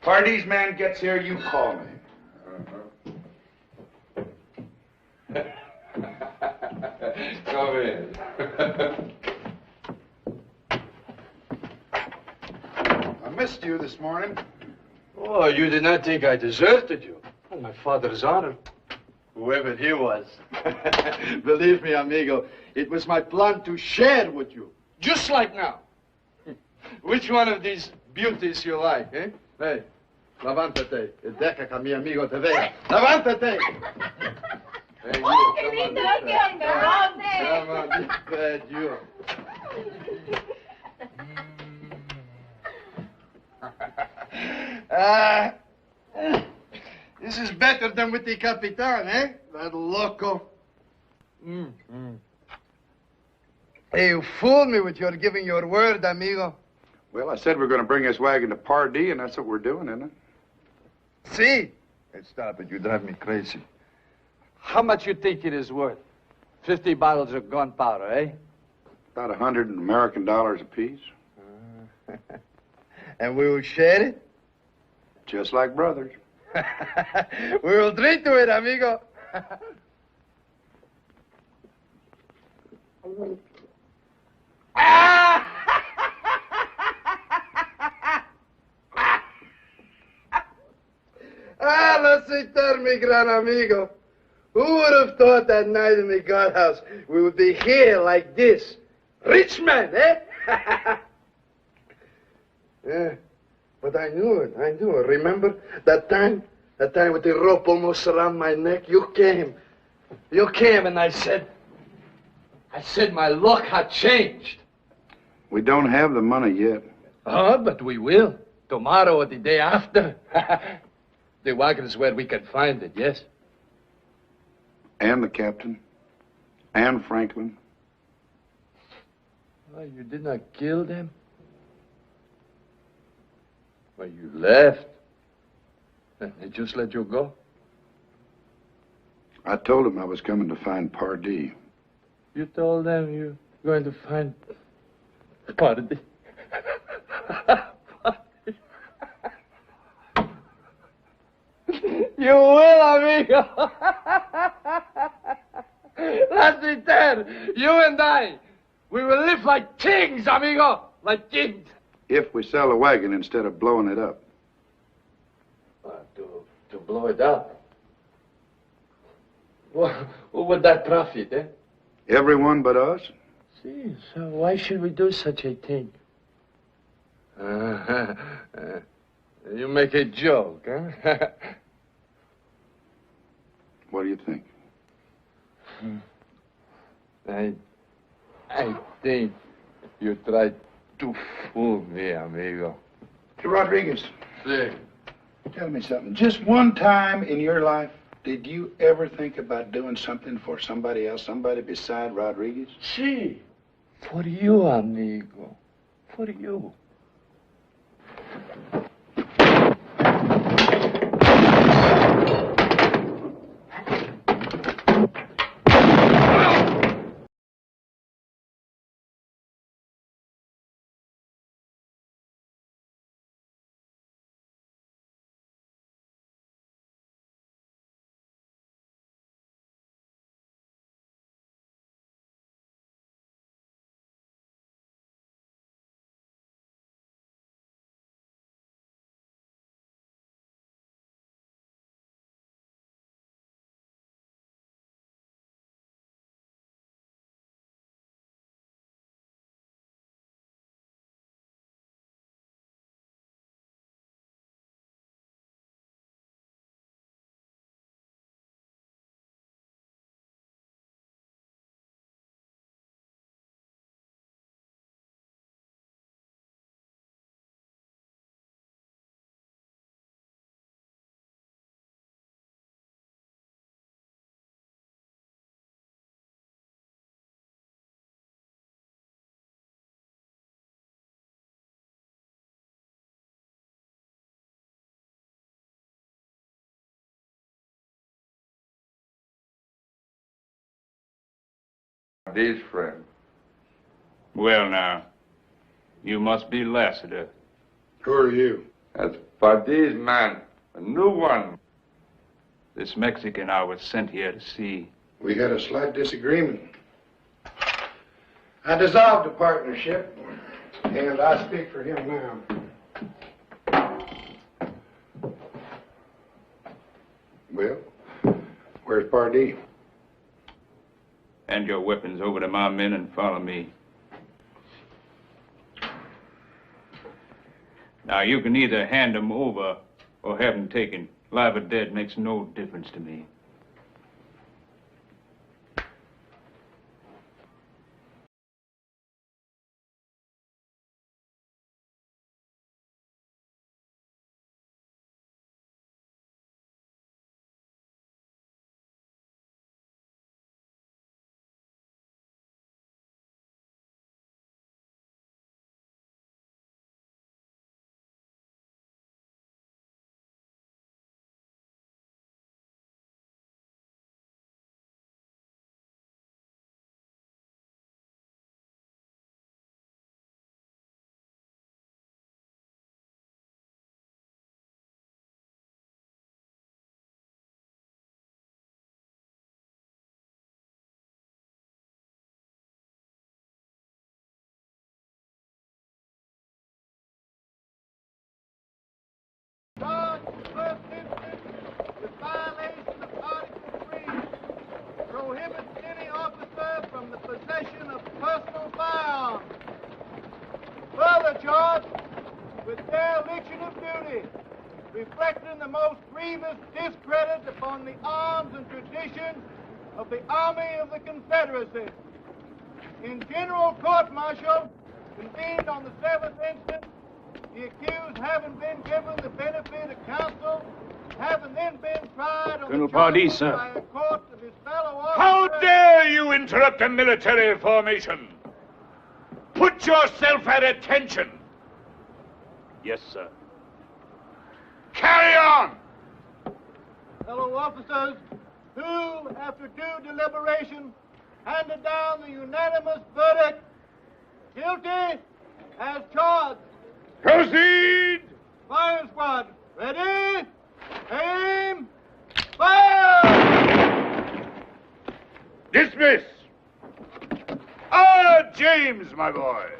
Pardee's man gets here, you call me. Come in. I missed you this morning. Oh, you did not think I deserted you. On my father's honor. Whoever he was. Believe me, amigo, it was my plan to share with you. Just like now. Which one of these beauties you like, eh? Hey, levántate. Deja que mi amigo te vea. Levántate. Hey, ¡Oh, qué lindo! ¡Qué Come on, you bad you. This is better than with the Capitan, eh? That loco. Hey, you fooled me with your giving your word, amigo. Well, I said we're going to bring this wagon to Pardee, and that's what we're doing, isn't it? See? Hey, stop it. You drive me crazy. How much you think it is worth? 50 bottles of gunpowder, eh? About $100 American apiece. And we will share it? Just like brothers. We will drink to it, amigo. Let's return, mi gran amigo. Who would have thought that night in the guardhouse we would be here like this? Rich man, eh? Yeah, but I knew it. Remember that time? That time with the rope almost around my neck? You came and I said my luck had changed. We don't have the money yet. Oh, but we will. Tomorrow or the day after. The wagon is where we can find it, yes? And the captain. And Franklin. Oh, you did not kill them? Well, you left. And they just let you go? I told him I was coming to find Pardee. You told them you're going to find Pardee? You will, amigo. Let's return. You and I. We will live like kings, amigo. Like kings. If we sell the wagon instead of blowing it up. To blow it up? What would that profit, eh? Everyone but us. See, so why should we do such a thing? You make a joke, huh? What do you think? I think you tried to fool me, amigo. Hey, Rodriguez. See. Tell me something. Just one time in your life, did you ever think about doing something for somebody else, somebody beside Rodriguez? See. For you, amigo. For you. Pardee's friend. Well, now, you must be Lassiter. Who are you? That's Pardee's man, a new one. This Mexican I was sent here to see. We had a slight disagreement. I dissolved the partnership, and I speak for him now. Well, Where's Pardee? Hand your weapons over to my men and follow me. Now, you can either hand them over or have them taken. Live or dead makes no difference to me. Prohibits any officer from the possession of personal firearms. Further charged with dereliction of duty, reflecting the most grievous discredit upon the arms and traditions of the Army of the Confederacy. In general court-martial, convened on the 7th instant, the accused having been given the benefit of counsel, having then been tried on Colonel the Pardee, charges sir. by a court of his fellow officers. How dare you interrupt a military formation? Put yourself at attention. Yes, sir. Carry on. Fellow officers, who, after due deliberation, handed down the unanimous verdict, guilty as charged. Proceed. Fire squad, ready, aim, fire! Dismiss. Ah, James, my boy.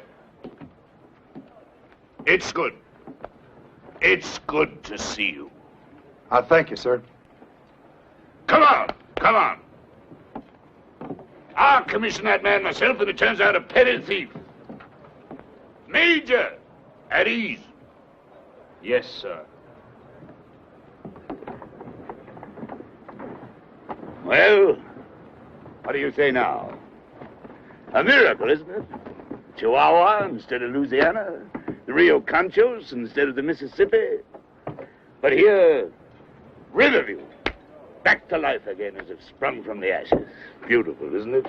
It's good. It's good to see you. Thank you, sir. Come on, come on. I'll commission that man myself, and it turns out a petty thief. Major, at ease. Yes, sir. Well, what do you say now? A miracle, isn't it? Chihuahua instead of Louisiana, the RIO CONCHOS instead of the Mississippi. But here, Riverview, back to life again as if sprung from the ashes. Beautiful, isn't it?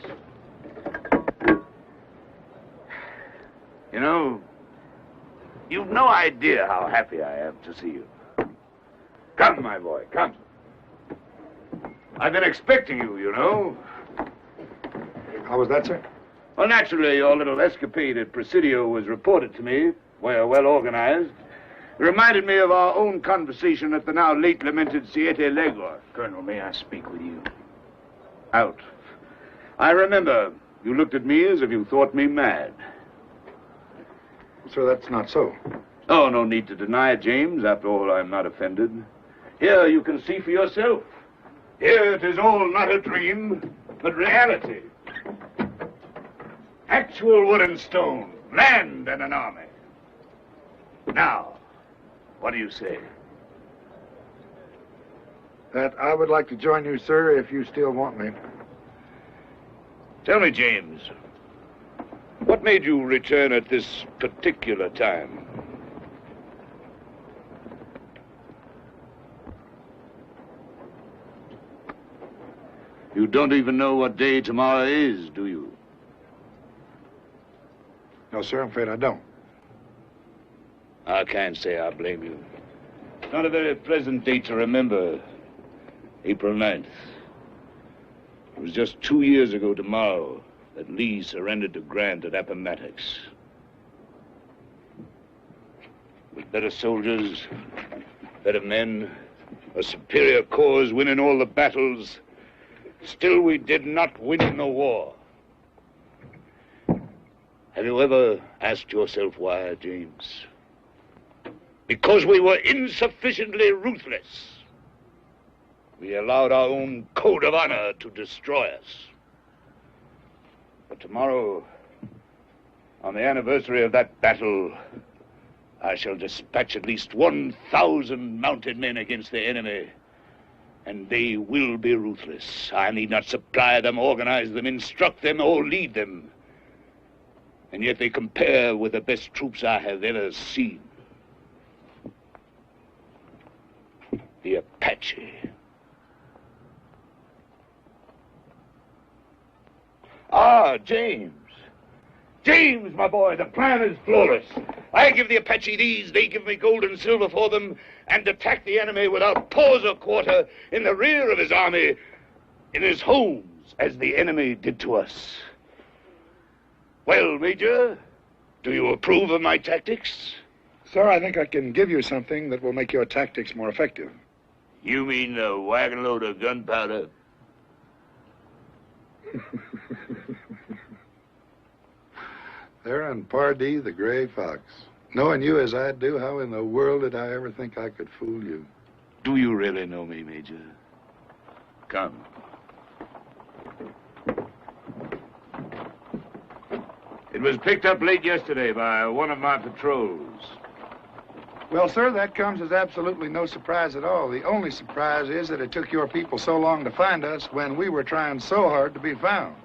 You know, you've no idea how happy I am to see you. Come, my boy, come. I've been expecting you, you know. How was that, sir? Well, naturally, your little escapade at Presidio was reported to me. We're well organized. It reminded me of our own conversation at the now late lamented Siete Legua. Colonel, may I speak with you? Out. I remember you looked at me as if you thought me mad. Sir, that's not so. Oh, no need to deny it, James. After all, I'm not offended. Here you can see for yourself. Here it is all not a dream, but reality. Actual wood and stone, land and an army. Now, what do you say? That I would like to join you, sir, if you still want me. Tell me, James, what made you return at this particular time? You don't even know what day tomorrow is, do you? No, sir, I'm afraid I don't. I can't say I blame you. It's not a very pleasant date to remember. April 9th. It was just 2 years ago tomorrow that Lee surrendered to Grant at Appomattox. With better soldiers, better men, a superior cause winning all the battles, still we did not win the war. Have you ever asked yourself why, James? Because we were insufficiently ruthless. We allowed our own code of honor to destroy us. But tomorrow, on the anniversary of that battle, I shall dispatch at least 1,000 mounted men against the enemy. And they will be ruthless. I need not supply them, organize them, instruct them, or lead them. And yet they compare with the best troops I have ever seen. The Apache. Ah, James. James, my boy, the plan is flawless. I give the Apache these, they give me gold and silver for them, and attack the enemy without pause or quarter in the rear of his army, in his homes, as the enemy did to us. Well, Major, do you approve of my tactics? Sir, I think I can give you something that will make your tactics more effective. You mean a wagon load of gunpowder? There on Pardee, the gray fox. Knowing you as I do, how in the world did I ever think I could fool you? Do you really know me, Major? Come. It was picked up late yesterday by one of my patrols. Well, sir, that comes as absolutely no surprise at all. The only surprise is that it took your people so long to find us when we were trying so hard to be found.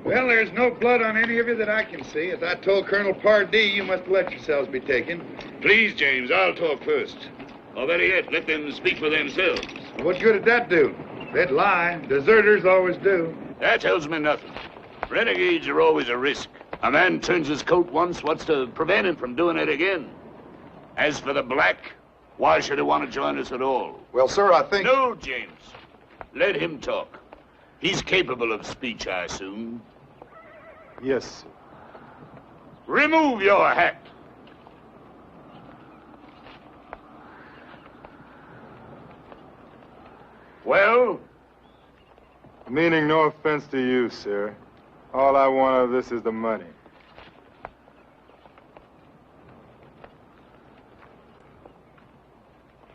Well, there's no blood on any of you that I can see. As I told Colonel Pardee, you must let yourselves be taken. Please, James, I'll talk first. Or better yet, let them speak for themselves. What good did that do? They'd lie. Deserters always do. That tells me nothing. Renegades are always a risk. A man turns his coat once, what's to prevent him from doing it again? As for the black, why should he want to join us at all? Well, sir, I think... No, James. Let him talk. He's capable of speech, I assume. Yes, sir. Remove your hat. Well? Meaning no offense to you, sir. All I want of this is the money.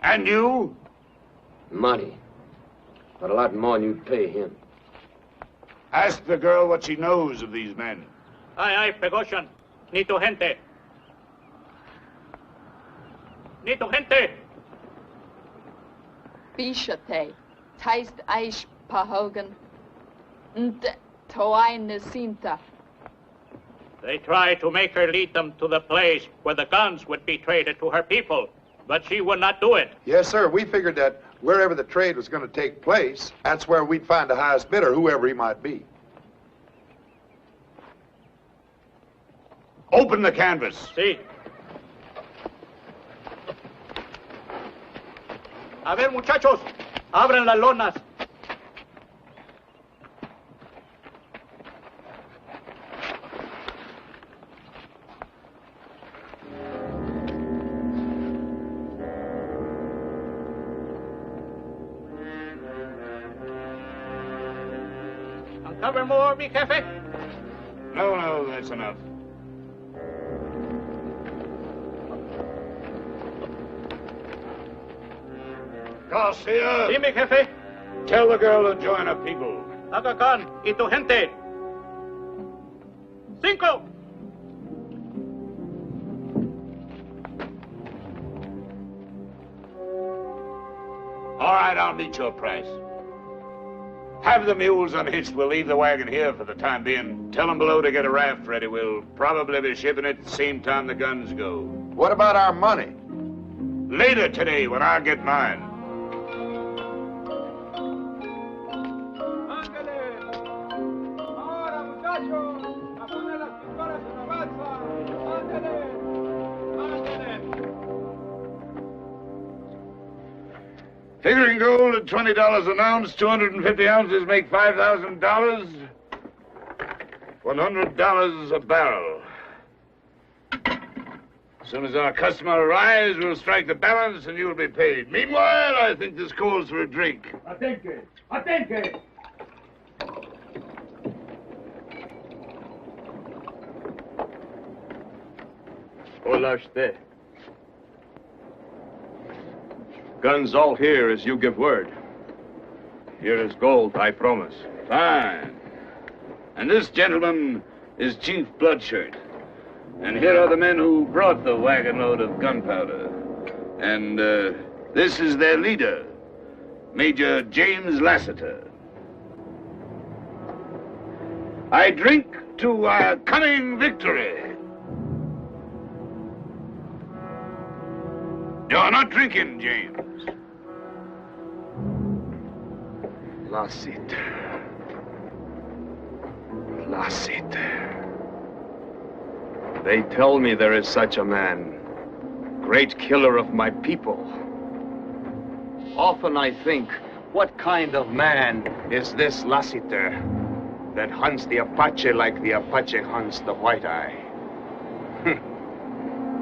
And you? Money. But a lot more than you'd pay him. Ask the girl what she knows of these men. Ay, Pegoshan. Nito gente. Nito gente. Bishate. Taist Aish Pahogan. Nt Toai Nasinta. They tried to make her lead them to the place where the guns would be traded to her people, but she would not do it. Yes, sir. We figured that wherever the trade was going to take place, that's where we'd find the highest bidder, whoever he might be. Open the canvas. Sí. A ver, muchachos, abran las lonas. Uncover more, mi jefe? No, that's enough. Garcia! Sí, mi jefe. Tell the girl to join her people. Aga Khan y tu gente. 5. All right, I'll meet your price. Have the mules unhitched. We'll leave the wagon here for the time being. Tell them below to get a raft ready. We'll probably be shipping it at the same time the guns go. What about our money? Later today, when I get mine. Figuring gold at $20 an ounce, 250 ounces make $5,000. $100 a barrel. As soon as our customer arrives, we'll strike the balance and you'll be paid. Meanwhile, I think this calls for a drink. Atenke! Atenke! Hola usted. Guns all here as you give word. Here is gold, I promise. Fine. And this gentleman is Chief Bloodshirt. And here are the men who brought the wagon load of gunpowder. And this is their leader, Major James Lassiter. I drink to our coming victory. You're not drinking, James. Lassiter. Lassiter. They tell me there is such a man. Great killer of my people. Often I think, what kind of man is this Lassiter that hunts the Apache like the Apache hunts the White Eye?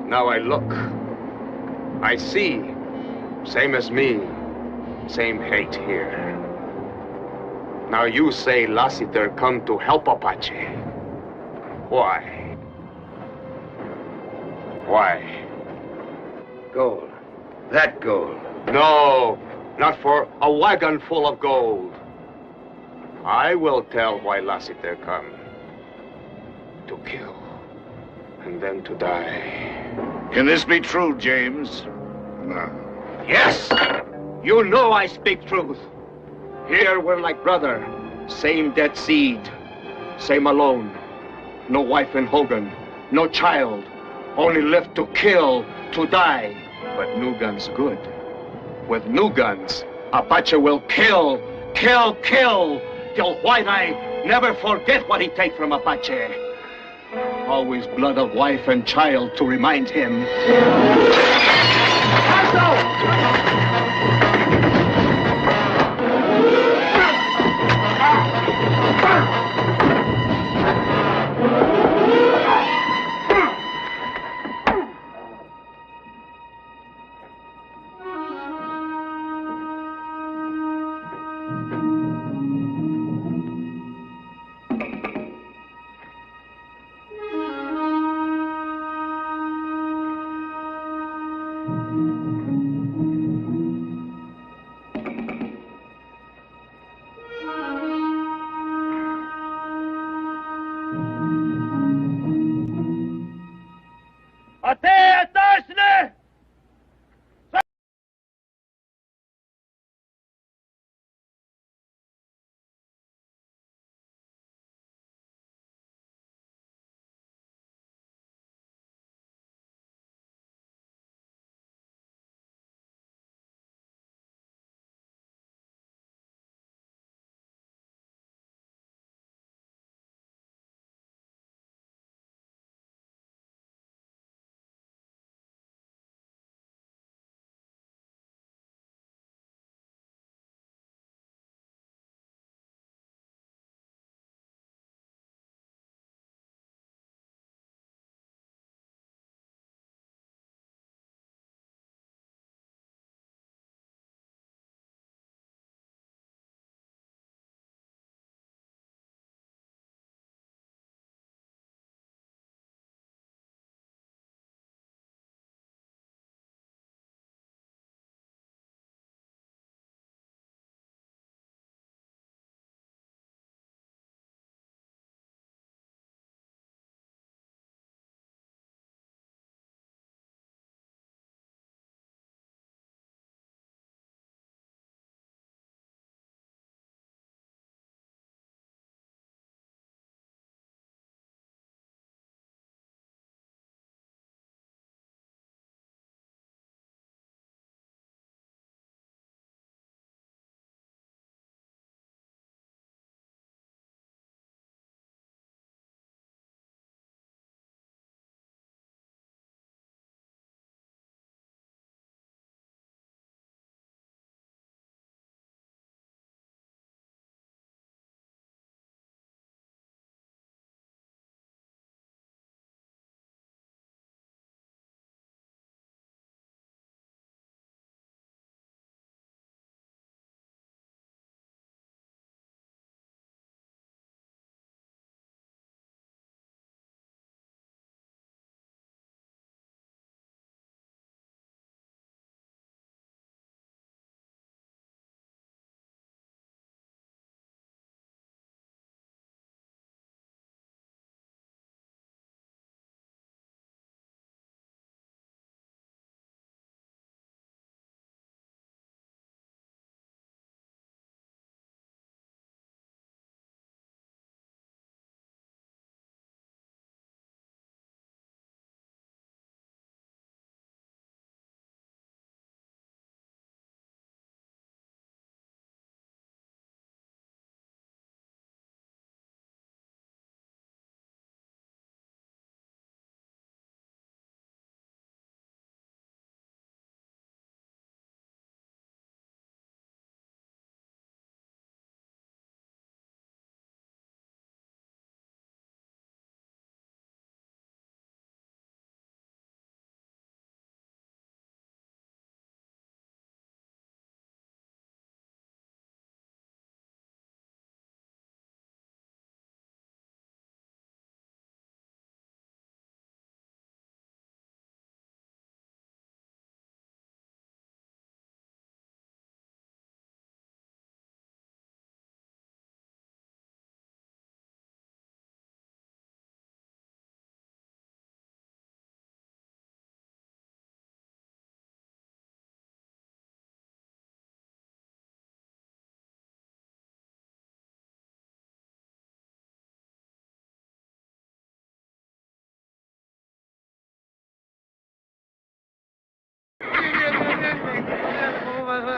Now I look. I see. Same as me. Same hate here. Now you say Lassiter come to help Apache. Why? Why? Gold. That gold. No, not for a wagon full of gold. I will tell why Lassiter come. To kill, and then to die. Can this be true, James? No. Yes! You know I speak truth. Here we're like brother. Same dead seed. Same alone. No wife in Hogan. No child. Only left to kill, to die. But new guns good. With new guns, Apache will kill, kill, kill, till White Eye never forget what he take from Apache. Always blood of wife and child to remind him.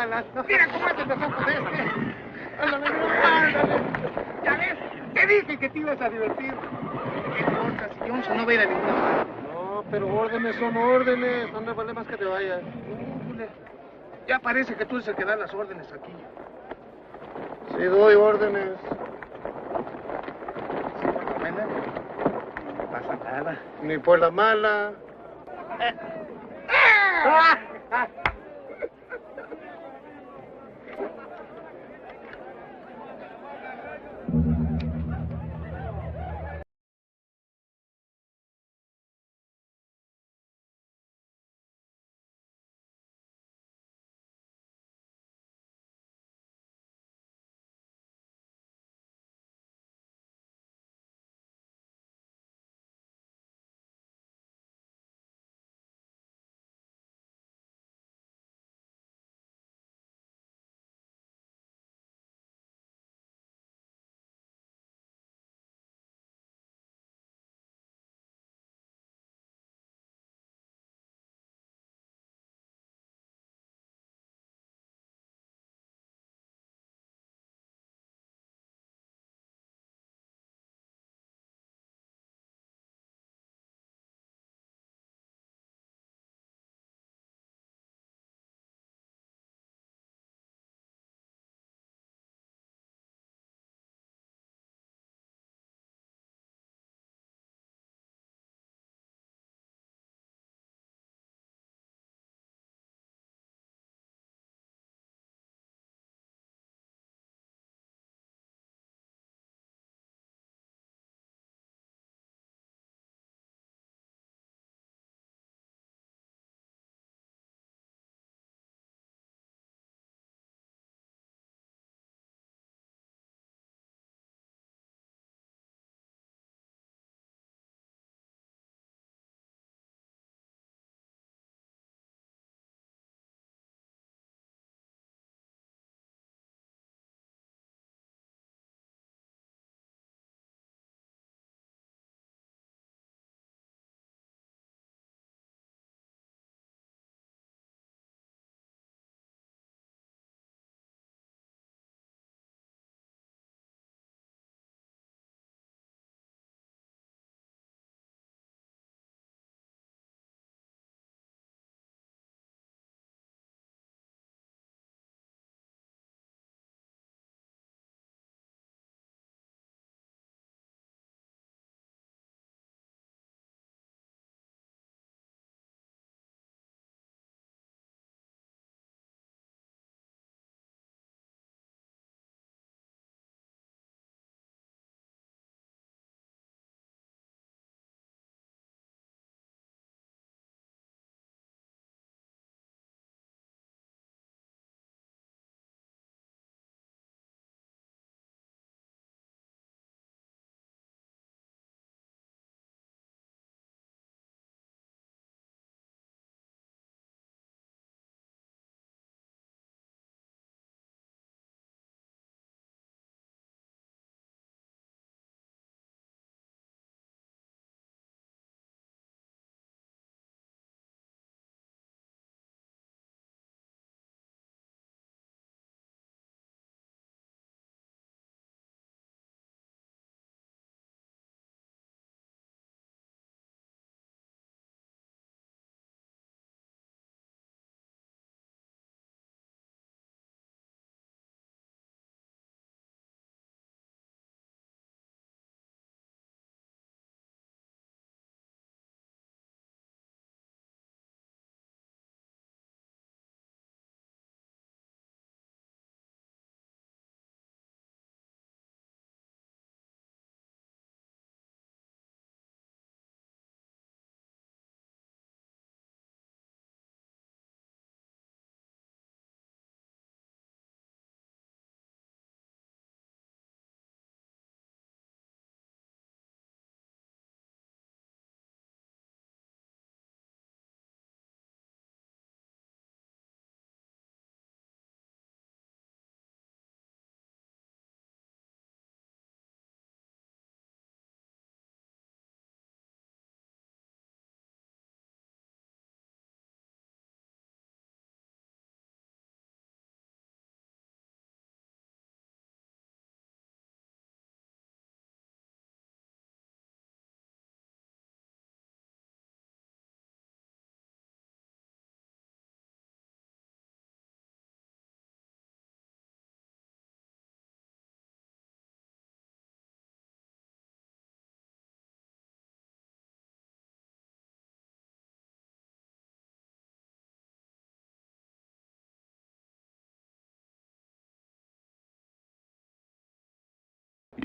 Ándale. Mira cómo andan los ojos de este. Ándale. Ya ves, te dije que te ibas a divertir. ¿Qué importa si Johnson no va a ir a ninguna parte? No, pero órdenes son órdenes. No me vale más que te vayas. Ya parece que tú eres el que da las órdenes aquí. Sí, doy órdenes. Sí, por la buena. No pasa nada. Ni por la mala.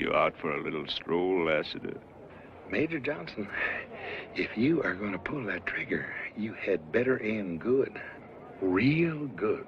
you out for a little stroll, Lassiter? Major Johnson, if you are going to pull that trigger, you had better aim good. Real good.